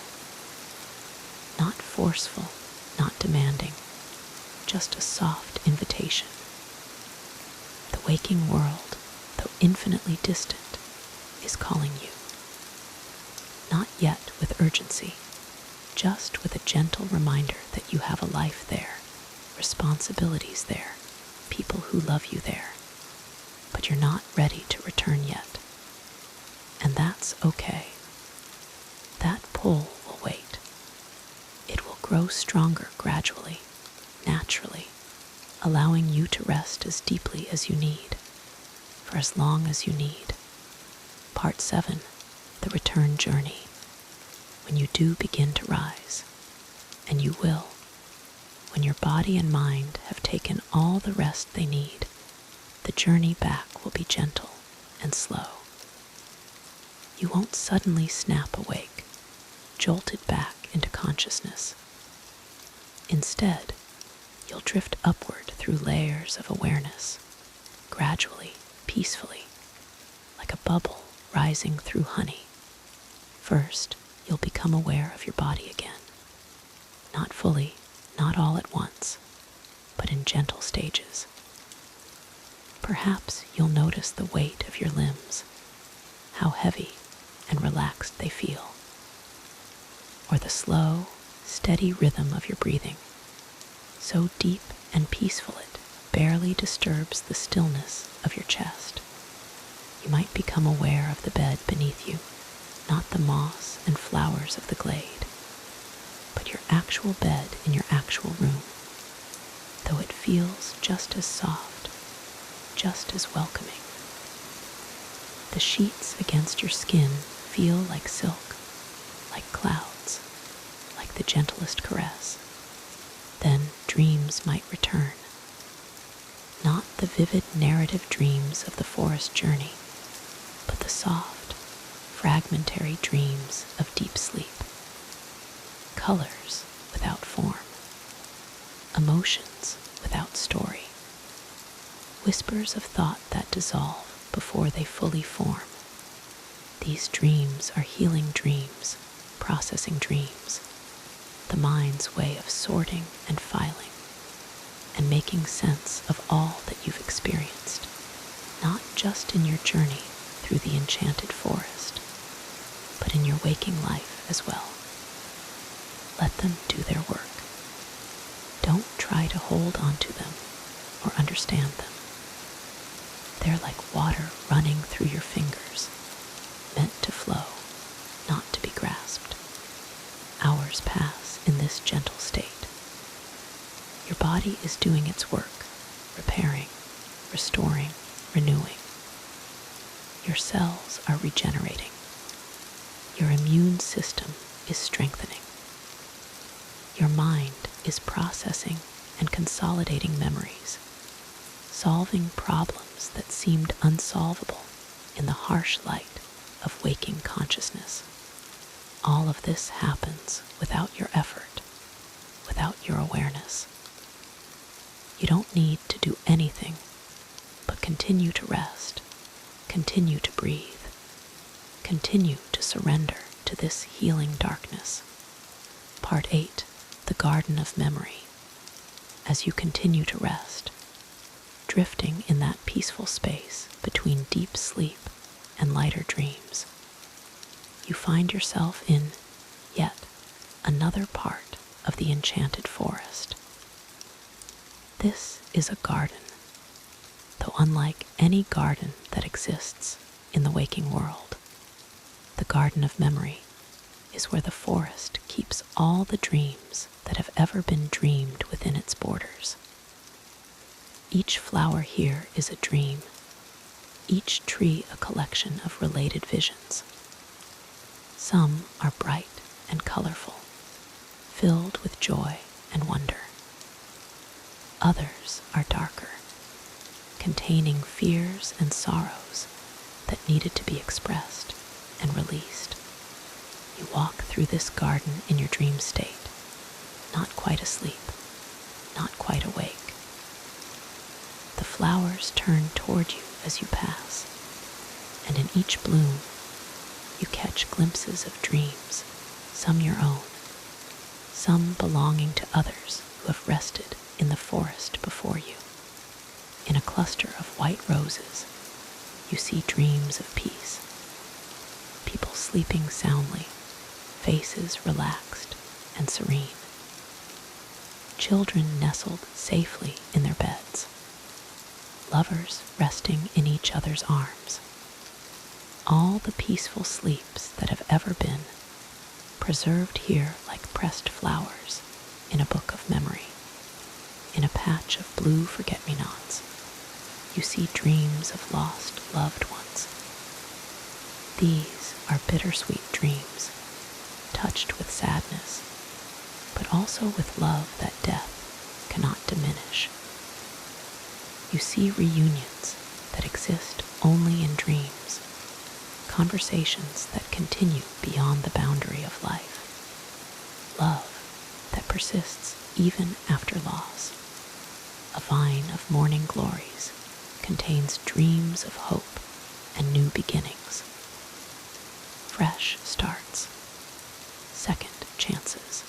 Not forceful, not demanding, just a soft invitation. The waking world, though infinitely distant, is calling you. Not yet with urgency, just with a gentle reminder that you have a life there, responsibilities there, people who love you there, but you're not ready to return yet. And that's okay. That pull will wait. It will grow stronger gradually, naturally, allowing you to rest as deeply as you need, for as long as you need. Part 7, the return journey. When you do begin to rise, and you will, when your body and mind have taken all the rest they need, the journey back will be gentle and slow. You won't suddenly snap awake, jolted back into consciousness. Instead, you'll drift upward through layers of awareness, gradually, peacefully, like a bubble rising through honey. First, you'll become aware of your body again. Not fully, not all at once, but in gentle stages. Perhaps you'll notice the weight of your limbs, how heavy and relaxed they feel, or the slow, steady rhythm of your breathing, so deep and peaceful it barely disturbs the stillness of your chest. You might become aware of the bed beneath you, not the moss and flowers of the glade, but your actual bed in your actual room, though it feels just as soft, just as welcoming. The sheets against your skin feel like silk, like clouds, like the gentlest caress. Then dreams might return. Not the vivid narrative dreams of the forest journey, but the soft, fragmentary dreams of deep sleep. Colors without form. Emotions without story. Whispers of thought that dissolve before they fully form. These dreams are healing dreams, processing dreams, the mind's way of sorting and filing, and making sense of all that you've experienced, not just in your journey through the enchanted forest, but in your waking life as well. Let them do their work. Don't try to hold on to them or understand them. They're like water running through your fingers, meant to flow, not to be grasped. Hours pass in this gentle state. Your body is doing its work, repairing, restoring, renewing. Your cells are regenerating. Your immune system is strengthening. Your mind is processing and consolidating memories, solving problems that seemed unsolvable in the harsh light of waking consciousness. All of this happens without your effort, without your awareness. You don't need to do anything but continue to rest, continue to breathe, continue to surrender to this healing darkness. Part 8, the Garden of Memory. As you continue to rest, drifting in that peaceful space between deep sleep and lighter dreams, you find yourself in yet another part of the enchanted forest. This is a garden, though unlike any garden that exists in the waking world. The Garden of Memory is where the forest keeps all the dreams that have ever been dreamed within its borders. Each flower here is a dream, each tree a collection of related visions. Some are bright and colorful, filled with joy and wonder. Others are darker, containing fears and sorrows that needed to be expressed and released. You walk through this garden in your dream state, not quite asleep, not quite awake. The flowers turn toward you as you pass, and in each bloom you catch glimpses of dreams, some your own, some belonging to others who have rested in the forest before you. In a cluster of white roses, you see dreams of peace. People sleeping soundly, faces relaxed and serene. Children nestled safely in their beds. Lovers resting in each other's arms. All the peaceful sleeps that have ever been, preserved here like pressed flowers in a book of memory. In a patch of blue forget-me-nots, you see dreams of lost loved ones. These are bittersweet dreams, touched with sadness, but also with love that death cannot diminish. You see reunions that exist only in dreams, conversations that continue beyond the boundary of life, love that persists even after loss. A vine of morning glories contains dreams of hope and new beginnings. Fresh starts, second chances,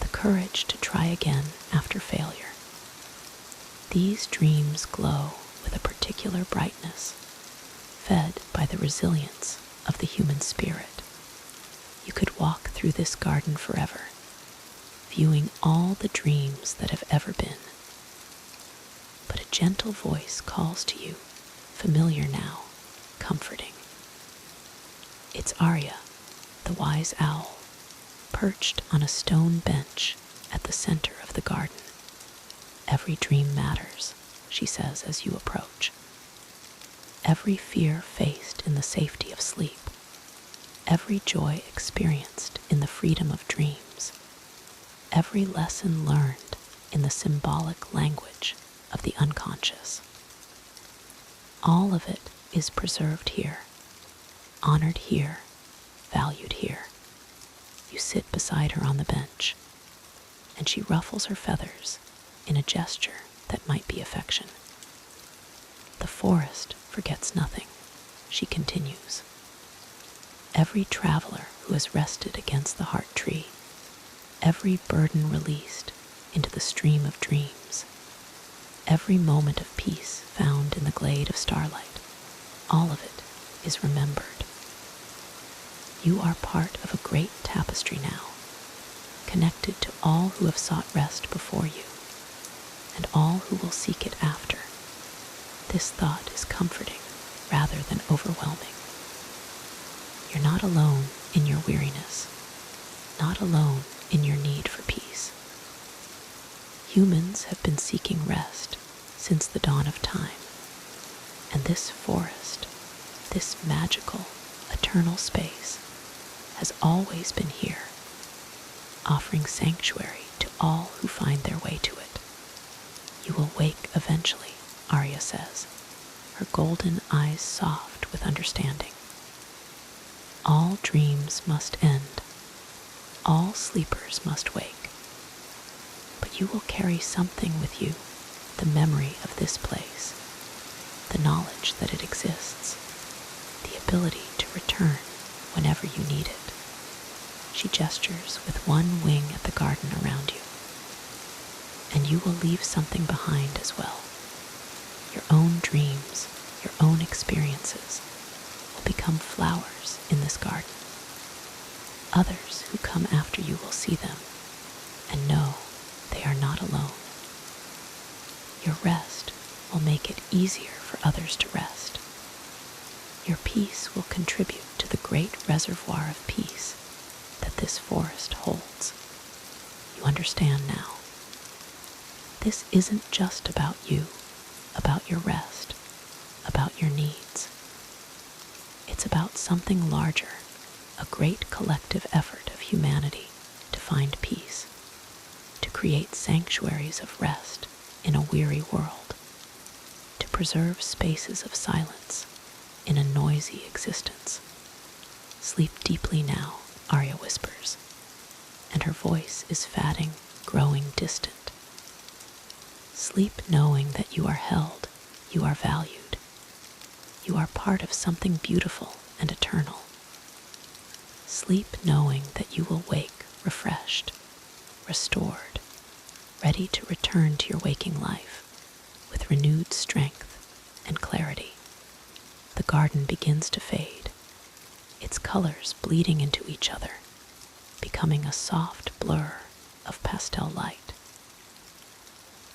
the courage to try again after failure. These dreams glow with a particular brightness, fed by the resilience of the human spirit. You could walk through this garden forever, viewing all the dreams that have ever been. But a gentle voice calls to you, familiar now, comforting. It's Arya, the wise owl, perched on a stone bench at the center of the garden. Every dream matters, she says as you approach. Every fear faced in the safety of sleep, every joy experienced in the freedom of dreams, every lesson learned in the symbolic language of the unconscious. All of it is preserved here, honored here, valued here. You sit beside her on the bench, and she ruffles her feathers in a gesture that might be affection. The forest forgets nothing, she continues. Every traveler who has rested against the heart tree, every burden released into the stream of dreams, every moment of peace found in the glade of starlight, all of it is remembered. You are part of a great tapestry now, connected to all who have sought rest before you, and all who will seek it after. This thought is comforting rather than overwhelming. You're not alone in your weariness, not alone in your need for peace. Humans have been seeking rest since the dawn of time, and this forest, this magical, eternal space, has always been here, offering sanctuary to all who find their way to it. You will wake eventually, Arya says, her golden eyes soft with understanding. All dreams must end. All sleepers must wake. But you will carry something with you, the memory of this place, the knowledge that it exists, the ability to return whenever you need it. She gestures with one wing at the garden around you. And you will leave something behind as well. Your own dreams, your own experiences will become flowers in this garden. Others who come after you will see them and know they are not alone. Your rest will make it easier for others to rest. Your peace will contribute to the great reservoir of peace that this forest holds. You understand now. This isn't just about you, about your rest, about your needs. It's about something larger, a great collective effort of humanity to find peace, to create sanctuaries of rest in a weary world, to preserve spaces of silence in a noisy existence. Sleep deeply now, Arya whispers, and her voice is fatting, growing distant. Sleep knowing that you are held, you are valued. You are part of something beautiful and eternal. Sleep knowing that you will wake refreshed, restored, ready to return to your waking life with renewed strength and clarity. The garden begins to fade, its colors bleeding into each other, becoming a soft blur of pastel light.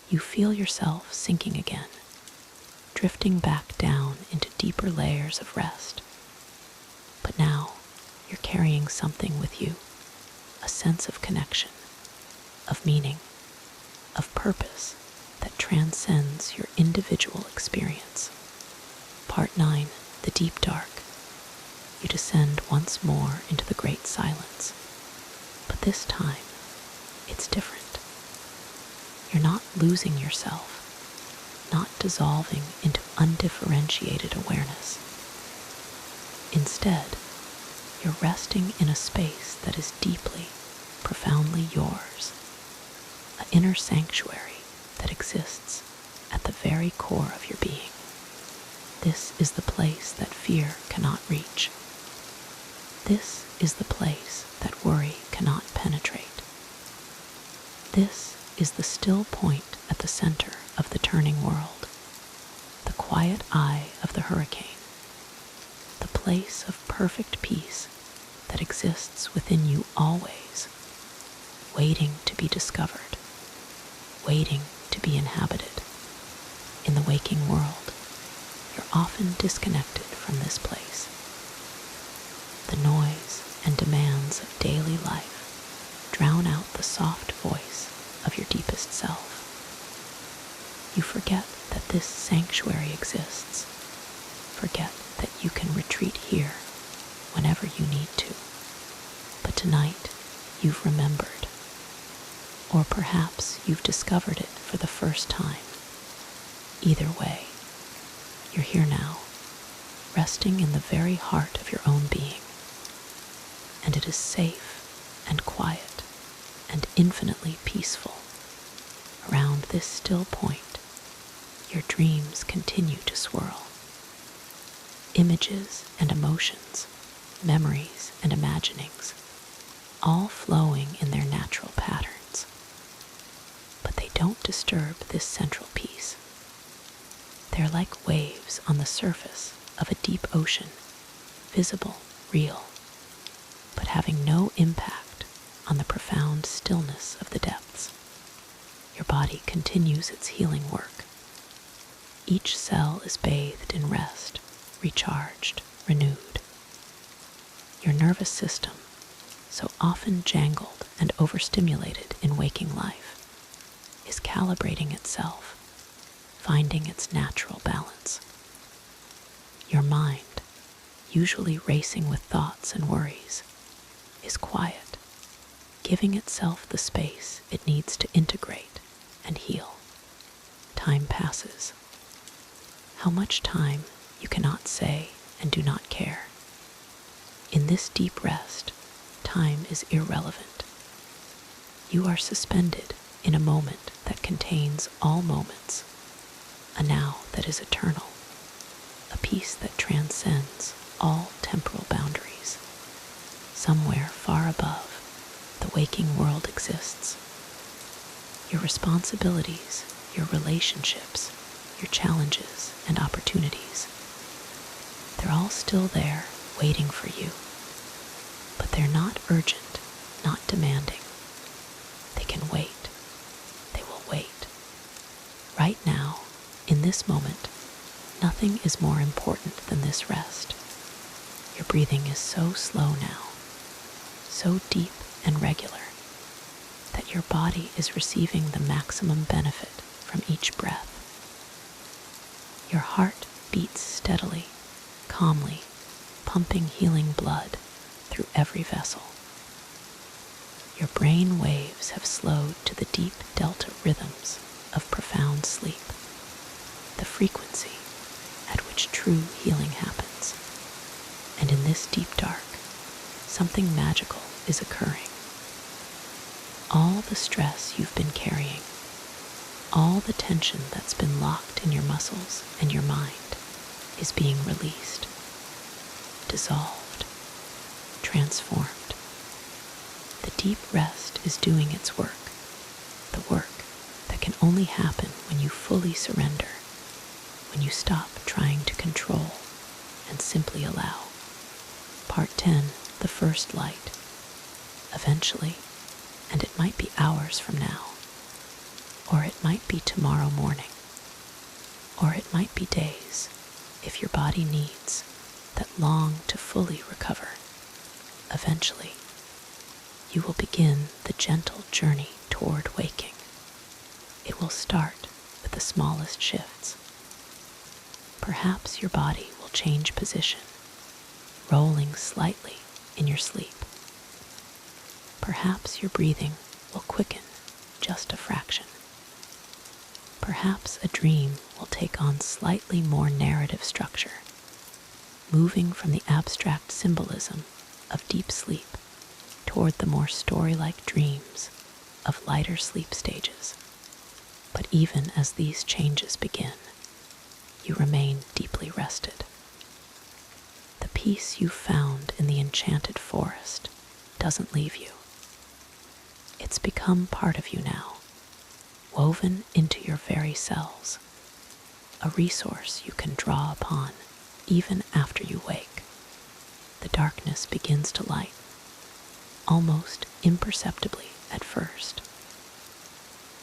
You feel yourself sinking again, drifting back down into deeper layers of rest. But now you're carrying something with you, a sense of connection, of meaning, of purpose that transcends your individual experience. Part 9, the deep dark. You descend once more into the great silence. But this time, it's different. You're not losing yourself, not dissolving into undifferentiated awareness. Instead, you're resting in a space that is deeply, profoundly yours, an inner sanctuary that exists at the very core of your being. This is the place that fear cannot reach. This is the place that worry cannot penetrate. This is the still point at the center of the turning world, the quiet eye of the hurricane, the place of perfect peace that exists within you always, waiting to be discovered, waiting to be inhabited. In the waking world, you're often disconnected from this place. The noise and demands of daily life drown out the soft voice of your deepest self. You forget that this sanctuary exists, forget that you can retreat here whenever you need to. But tonight, you've remembered, or perhaps you've discovered it for the first time. Either way, you're here now, resting in the very heart of your own being, and it is safe and quiet and infinitely peaceful. Around this still point, your dreams continue to swirl. Images and emotions, memories and imaginings, all flowing in their natural patterns. But they don't disturb this central peace. They're like waves on the surface of a deep ocean, visible, real, but having no impact on the profound stillness of the depths. Your body continues its healing work. Each cell is bathed in rest, recharged, renewed. Your nervous system, so often jangled and overstimulated in waking life, is calibrating itself, finding its natural balance. Your mind, usually racing with thoughts and worries, is quiet, giving itself the space it needs to integrate and heal. Time passes. How much time you cannot say and do not care. In this deep rest, time is irrelevant. You are suspended in a moment that contains all moments, a now that is eternal, a peace that transcends all temporal boundaries. Somewhere far above, the waking world exists. Your responsibilities, your relationships, your challenges and opportunities, they're all still there waiting for you. But they're not urgent, not demanding. They can wait. They will wait. Right now, in this moment, nothing is more important than this rest. Your breathing is so slow now, so deep and regular, that your body is receiving the maximum benefit from each breath. Your heart beats steadily, calmly, pumping healing blood through every vessel. Your brain waves have slowed to the deep delta rhythms of profound sleep, the frequency at which true healing happens. And in this deep dark, something magical is occurring. All the stress you've been carrying, all the tension that's been locked in your muscles and your mind is being released, dissolved, transformed. The deep rest is doing its work, the work that can only happen when you fully surrender, when you stop trying to control and simply allow. Part 10, the first light. Eventually, and it might be hours from now, or it might be tomorrow morning, or it might be days, if your body needs, that long to fully recover. Eventually, you will begin the gentle journey toward waking. It will start with the smallest shifts. Perhaps your body will change position, rolling slightly in your sleep. Perhaps your breathing will quicken just a fraction. Perhaps a dream will take on slightly more narrative structure, moving from the abstract symbolism of deep sleep toward the more story-like dreams of lighter sleep stages. But even as these changes begin, you remain deeply rested. The peace you found in the enchanted forest doesn't leave you. It's become part of you now, woven into your very cells, a resource you can draw upon even after you wake. The darkness begins to light, almost imperceptibly at first.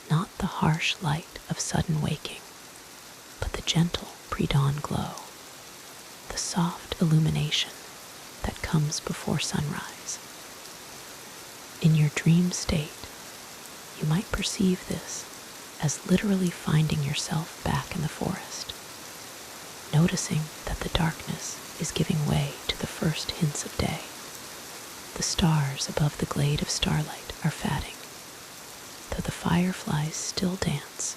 Not the harsh light of sudden waking, but the gentle pre-dawn glow, the soft illumination that comes before sunrise. In your dream state, you might perceive this as literally finding yourself back in the forest, noticing that the darkness is giving way to the first hints of day. The stars above the glade of starlight are fading, though the fireflies still dance,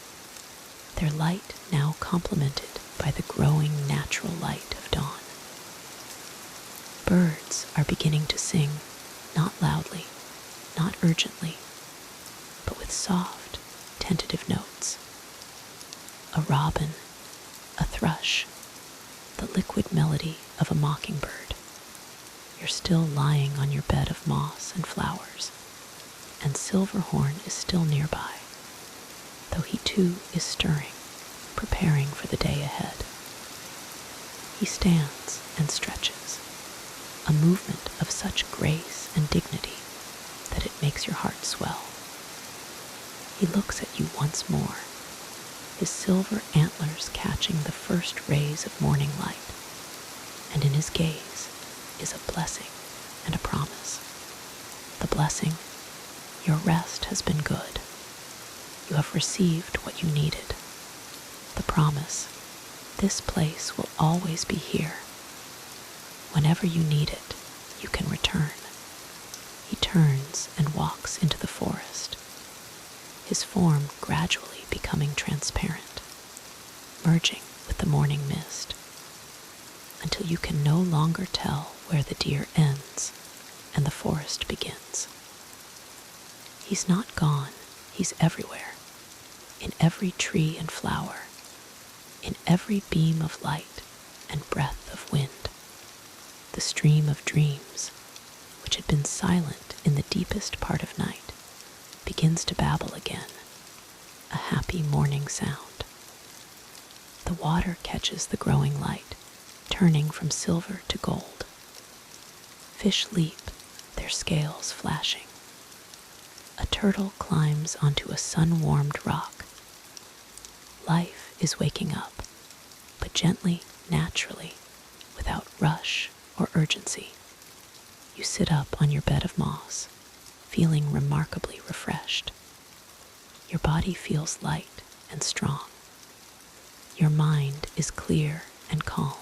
their light now complemented by the growing natural light of dawn. Birds are beginning to sing, not loudly, not urgently, but with soft, tentative notes. A robin, a thrush, the liquid melody of a mockingbird. You're still lying on your bed of moss and flowers, and Silverhorn is still nearby, though he too is stirring, preparing for the day ahead. He stands and stretches, a movement of such grace and dignity that it makes your heart swell. He looks at you once more, his silver antlers catching the first rays of morning light, and in his gaze is a blessing and a promise. The blessing, your rest has been good. You you have received what you needed. The promise, this place will always be here. Whenever you need it, you can return. He turns and walks into the forest, his form gradually becoming transparent, merging with the morning mist, until you can no longer tell where the deer ends and the forest begins. He's not gone, he's everywhere, in every tree and flower, in every beam of light and breath of wind. The stream of dreams, which had been silent in the deepest part of night, begins to babble again, a happy morning sound. The water catches the growing light, turning from silver to gold. Fish leap, their scales flashing. A turtle climbs onto a sun-warmed rock. Life is waking up, but gently, naturally, without rush or urgency. You sit up on your bed of moss, feeling remarkably refreshed. Your body feels light and strong. Your mind is clear and calm.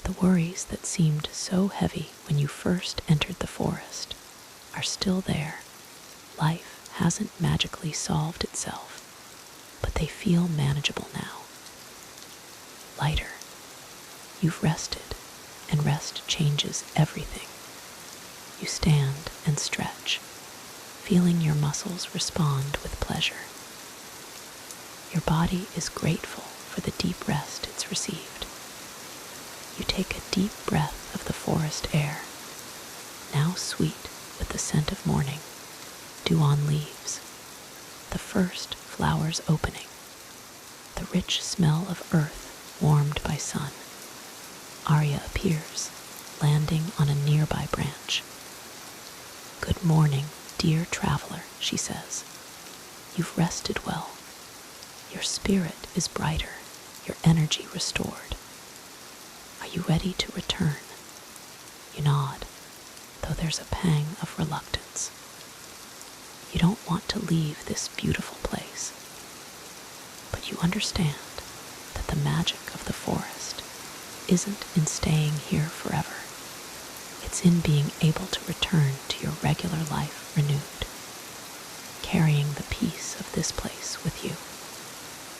The worries that seemed so heavy when you first entered the forest are still there. Life hasn't magically solved itself, but they feel manageable now. Lighter. You've rested, and rest changes everything. You stand and stretch, feeling your muscles respond with pleasure. Your body is grateful for the deep rest it's received. You take a deep breath of the forest air, now sweet with the scent of morning, dew on leaves, the first flowers opening, the rich smell of earth warmed by sun. Arya appears, landing on a nearby branch. "Good morning, dear traveler," she says. "You've rested well. Your spirit is brighter, your energy restored. Are you ready to return?" You nod, though there's a pang of reluctance. You don't want to leave this beautiful place, but you understand that the magic of the forest isn't in staying here forever. It's in being able to return to your regular life renewed, carrying the peace of this place with you.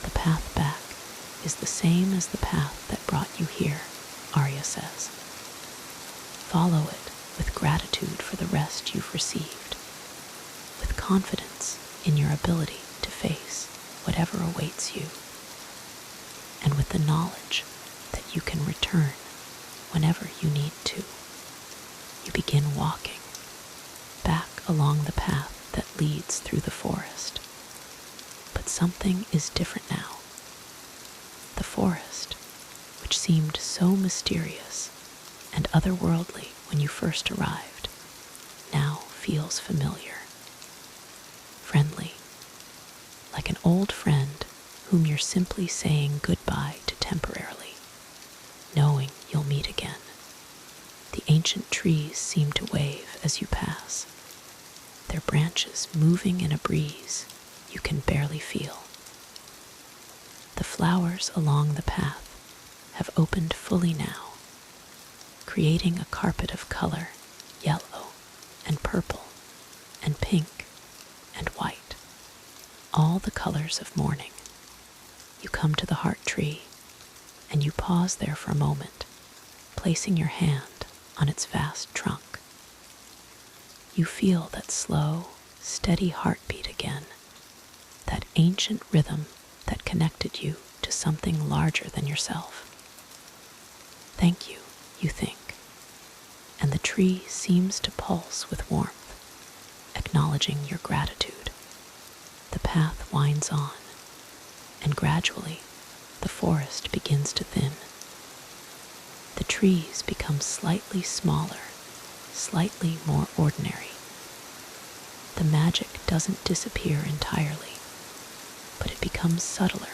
The path back is the same as the path that brought you here, Arya says. Follow it with gratitude for the rest you've received, with confidence in your ability to face whatever awaits you, and with the knowledge that you can return whenever you need to. You begin walking back along the path that leads through the forest. But something is different now. The forest, which seemed so mysterious and otherworldly when you first arrived, now feels familiar, friendly, like an old friend whom you're simply saying goodbye to temporarily, knowing you'll meet again. The ancient trees seem to wave as you pass, their branches moving in a breeze you can barely feel. The flowers along the path have opened fully now, creating a carpet of color, yellow and purple and pink and white, all the colors of morning. You come to the heart tree, and you pause there for a moment, placing your hand on its vast trunk. You feel that slow, steady heartbeat again, that ancient rhythm that connected you to something larger than yourself. Thank you, you think, and the tree seems to pulse with warmth, acknowledging your gratitude. The path winds on, and gradually the forest begins to thin. The trees become slightly smaller, slightly more ordinary. The magic doesn't disappear entirely, but it becomes subtler,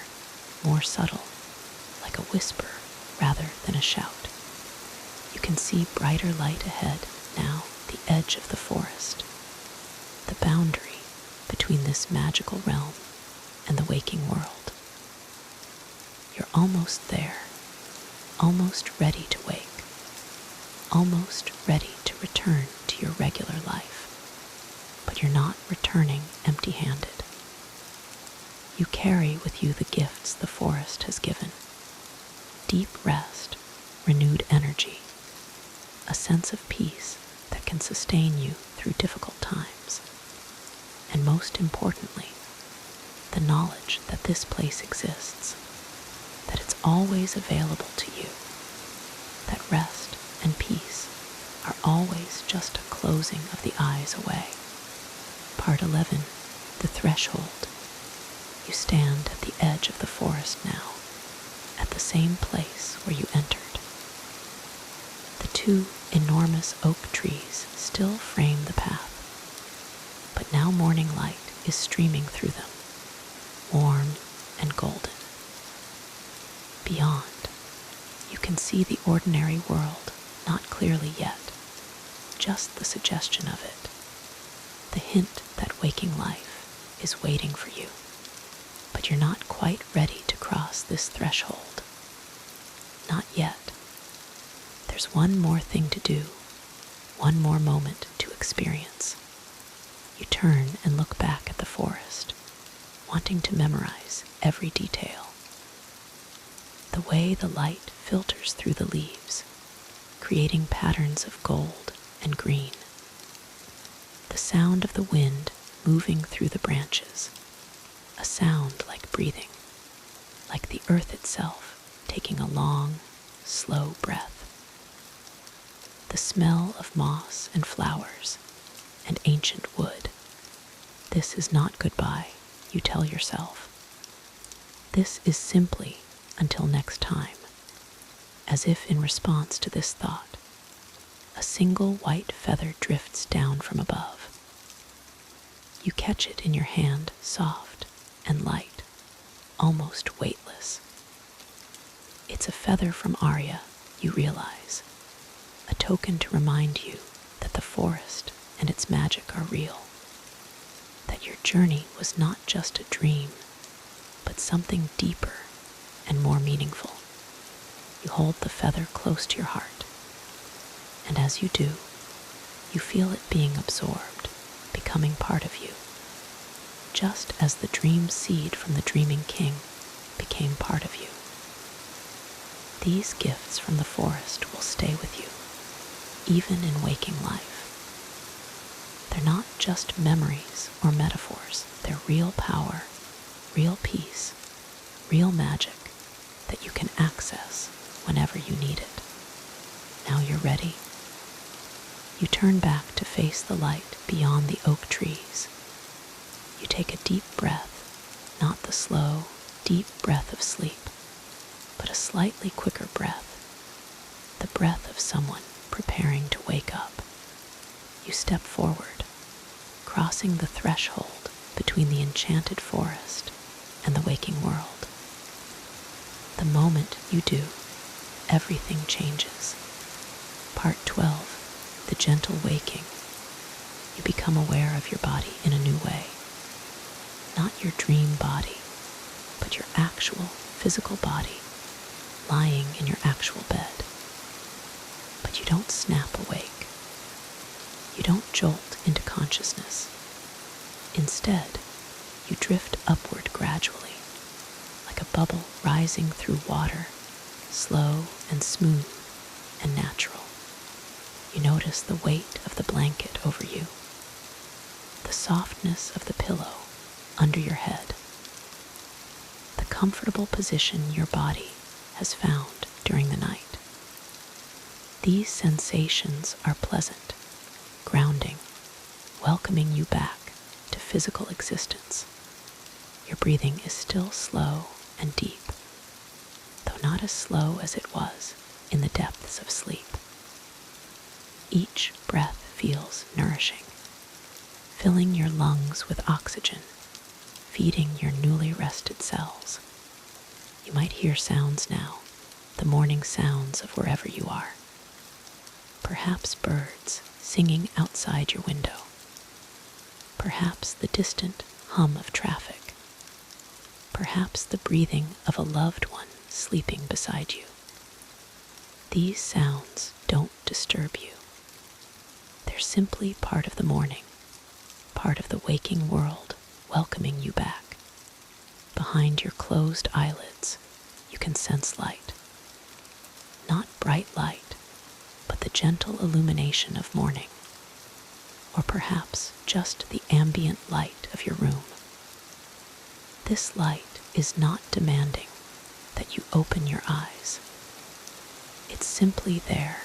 more subtle, like a whisper rather than a shout. You can see brighter light ahead now, the edge of the forest, the boundary between this magical realm and the waking world. You're almost there, almost ready to wake, almost ready to return to your regular life, but you're not returning empty-handed. You carry with you the gifts the forest has given: deep rest, renewed energy, a sense of peace that can sustain you through difficult times, and most importantly, the knowledge that this place exists, that it's always available to you, that rest and peace are always just a closing of the eyes away. Part 11, the threshold. You stand at the edge of the forest now, at the same place where you entered. The two enormous oak trees still frame the path, but now morning light is streaming through them, warm and golden. Beyond, you can see the ordinary world, not clearly yet, just the suggestion of it, the hint that waking life is waiting for you. But you're not quite ready to cross this threshold. Not yet. There's one more thing to do, one more moment to experience. You turn and look back at the forest, wanting to memorize every detail. The way the light filters through the leaves, creating patterns of gold and green. The sound of the wind moving through the branches, a sound like breathing, like the earth itself taking a long, slow breath. The smell of moss and flowers and ancient wood. This is not goodbye, you tell yourself. This is simply until next time, as if in response to this thought, a single white feather drifts down from above. You catch it in your hand, soft and light, almost weightless. It's a feather from Arya, you realize, a token to remind you that the forest and its magic are real, that your journey was not just a dream, but something deeper and more meaningful. You hold the feather close to your heart, and as you do, you feel it being absorbed, becoming part of you, just as the dream seed from the dreaming king became part of you. These gifts from the forest will stay with you, even in waking life. They're not just memories or metaphors, they're real power, real peace, real magic that you can access whenever you need it. Now you're ready. You turn back to face the light beyond the oak trees. You take a deep breath, not the slow, deep breath of sleep, but a slightly quicker breath, the breath of someone preparing to wake up. You step forward, crossing the threshold between the enchanted forest and the waking world. The moment you do, everything changes. Part 12, the gentle waking. You become aware of your body in a new way. Not your dream body, but your actual physical body, lying in your actual bed. But you don't snap awake. You don't jolt into consciousness. Instead, you drift upward gradually, like a bubble rising through water, slow and smooth and natural. You notice the weight of the blanket over you, the softness of the pillow under your head, the comfortable position your body has found during the night. These sensations are pleasant, grounding, welcoming you back to physical existence. Your breathing is still slow and deep, though not as slow as it was in the depths of sleep. Each breath feels nourishing, filling your lungs with oxygen, feeding your newly rested cells. You might hear sounds now, the morning sounds of wherever you are. Perhaps birds singing outside your window. Perhaps the distant hum of traffic. Perhaps the breathing of a loved one sleeping beside you. These sounds don't disturb you. They're simply part of the morning, part of the waking world welcoming you back. Behind your closed eyelids, you can sense light. Not bright light, but the gentle illumination of morning. Or perhaps just the ambient light of your room. This light is not demanding that you open your eyes. It's simply there,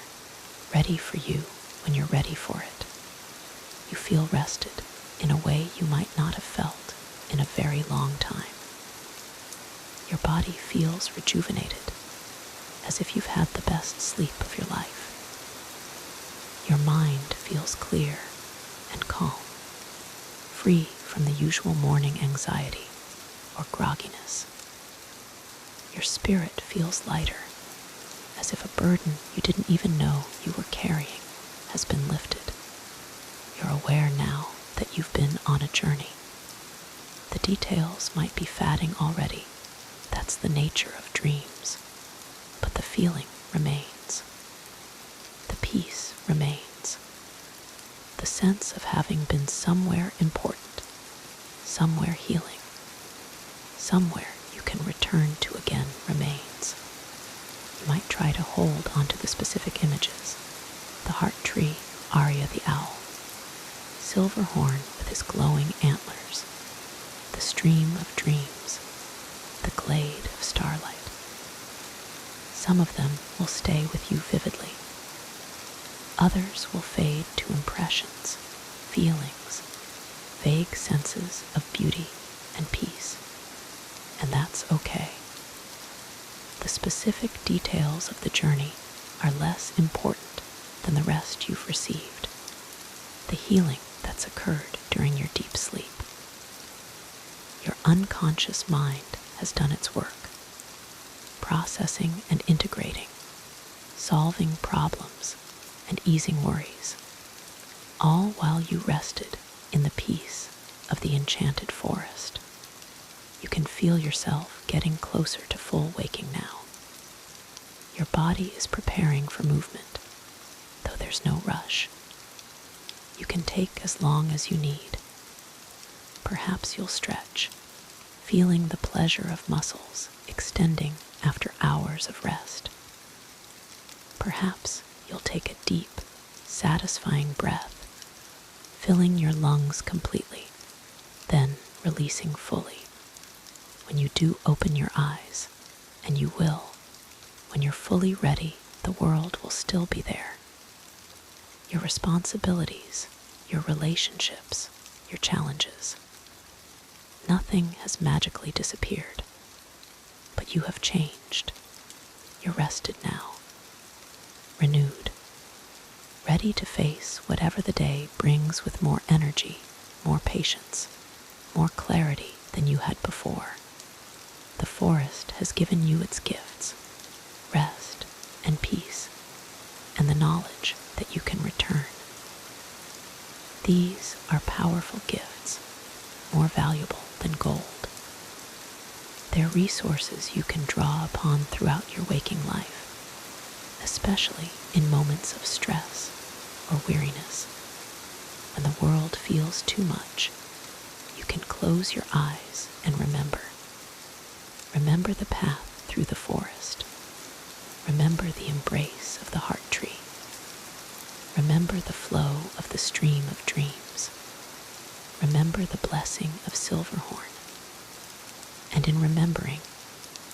ready for you when you're ready for it. You feel rested in a way you might not have felt in a very long time. Your body feels rejuvenated, as if you've had the best sleep of your life. Your mind feels clear and calm, free from the usual morning anxiety or grogginess. Your spirit feels lighter, as if a burden you didn't even know you were carrying has been lifted. You're aware now that you've been on a journey. The details might be fading already. That's the nature of dreams. But the feeling remains. The peace remains. The sense of having been somewhere important, somewhere healing, somewhere you can return to again remains. You might try to hold onto the specific images: the heart tree, Arya the owl, Silverhorn with his glowing antlers, the stream of dreams, the glade of starlight. Some of them will stay with you vividly. Others will fade to impressions, feelings, vague senses of beauty and peace. And that's okay. The specific details of the journey are less important than the rest you've received, the healing that's occurred during your deep sleep. Your unconscious mind has done its work, processing and integrating, solving problems and easing worries, all while you rested in the peace of the enchanted forest. You can feel yourself getting closer to full waking now. Your body is preparing for movement, though there's no rush. You can take as long as you need. Perhaps you'll stretch, feeling the pleasure of muscles extending after hours of rest. Perhaps you'll take a deep, satisfying breath, filling your lungs completely, then releasing fully. When you do open your eyes, and you will, when you're fully ready, the world will still be there. Your responsibilities, your relationships, your challenges. Nothing has magically disappeared, but you have changed. You're rested now, renewed, ready to face whatever the day brings with more energy, more patience, more clarity than you had before. The forest has given you its gifts, rest and peace, and the knowledge that you can return. These are powerful gifts, more valuable than gold. They're resources you can draw upon throughout your waking life, especially in moments of stress or weariness. When the world feels too much, you can close your eyes and remember. Remember the path through the forest. Remember the embrace of the heart tree. Remember the flow of the stream of dreams. Remember the blessing of Silverhorn. And in remembering,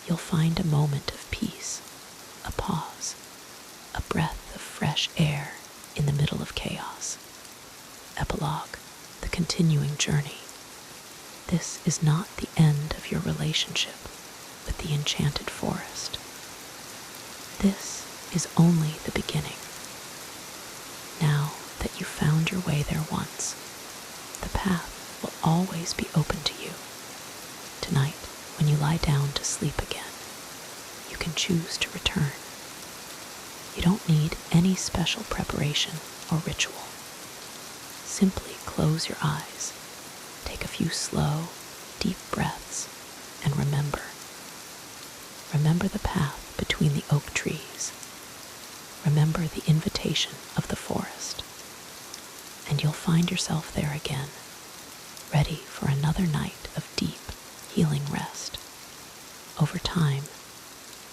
you'll find a moment of peace, a pause, a breath of fresh air in the middle of chaos. Epilogue, the continuing journey. This is not the end of your relationship with the enchanted forest. This is only the beginning. Now that you've found your way there once, the path will always be open to you. Tonight, when you lie down to sleep again, you can choose to return. You don't need any special preparation or ritual. Simply close your eyes Take a few slow, deep breaths and remember. Remember the path between the oak trees. Remember the invitation of the forest. And you'll find yourself there again, ready for another night of deep, healing rest. Over time,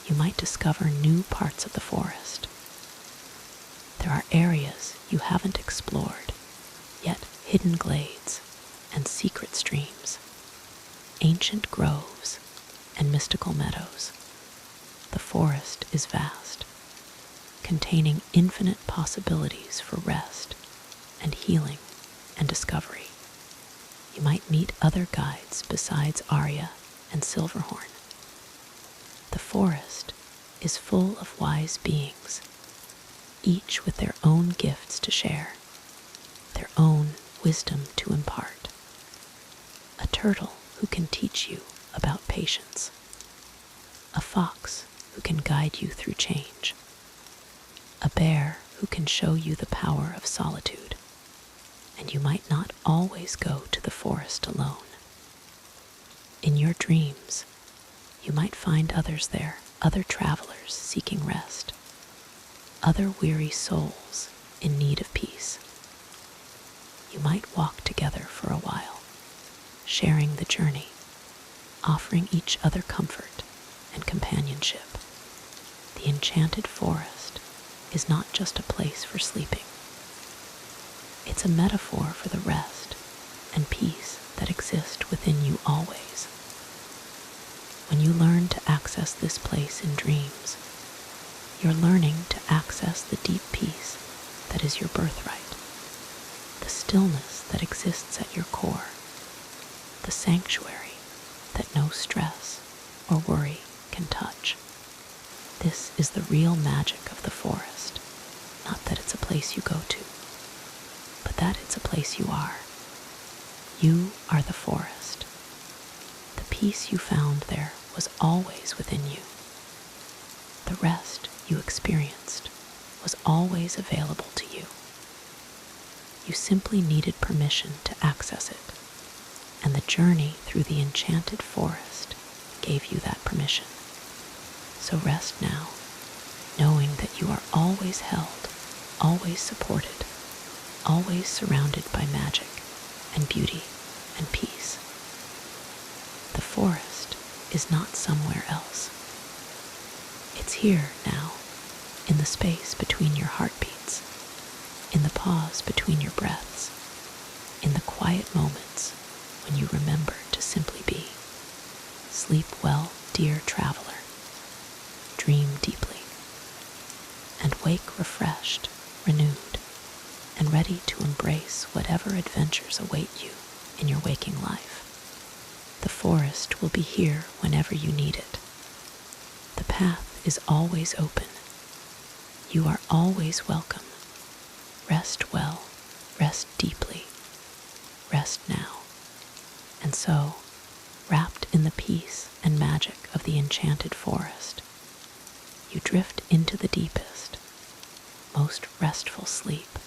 you might discover new parts of the forest. There are areas you haven't explored, yet hidden glades and secret streams, ancient groves and mystical meadows. The forest is vast, containing infinite possibilities for rest and healing and discovery. You might meet other guides besides Arya and Silverhorn. The forest is full of wise beings, each with their own gifts to share, their own wisdom to impart. A turtle who can teach you about patience, a fox who can guide you through change, a bear who can show you the power of solitude. And you might not always go to the forest alone. In your dreams, you might find others there, other travelers seeking rest, other weary souls in need of peace. You might walk together for a while, sharing the journey, offering each other comfort and companionship. The enchanted forest is not just a place for sleeping. It's a metaphor for the rest and peace that exist within you always. When you learn to access this place in dreams, you're learning to access the deep peace that is your birthright, the stillness that exists at your core, the sanctuary that no stress or worry can touch. This is the real magic of the forest, not that it's a place you go to, but that it's a place you are. You are the forest. The peace you found there was always within you. The rest you experienced was always available to you. You simply needed permission to access it, and the journey through the enchanted forest gave you that permission. So rest now, knowing that you are always held, always supported, always surrounded by magic and beauty and peace. The forest is not somewhere else. It's here now, in the space between your heartbeats, in the pause between your breaths, in the quiet moments when you remember to simply be. Sleep well, dear traveler. Dream deeply, and wake refreshed, renewed, and ready to embrace whatever adventures await you in your waking life. The forest will be here whenever you need it. The path is always open. You are always welcome. Rest well, rest deeply, rest now. And so, wrapped in the peace and magic of the enchanted forest, you drift into the deepest, most restful sleep.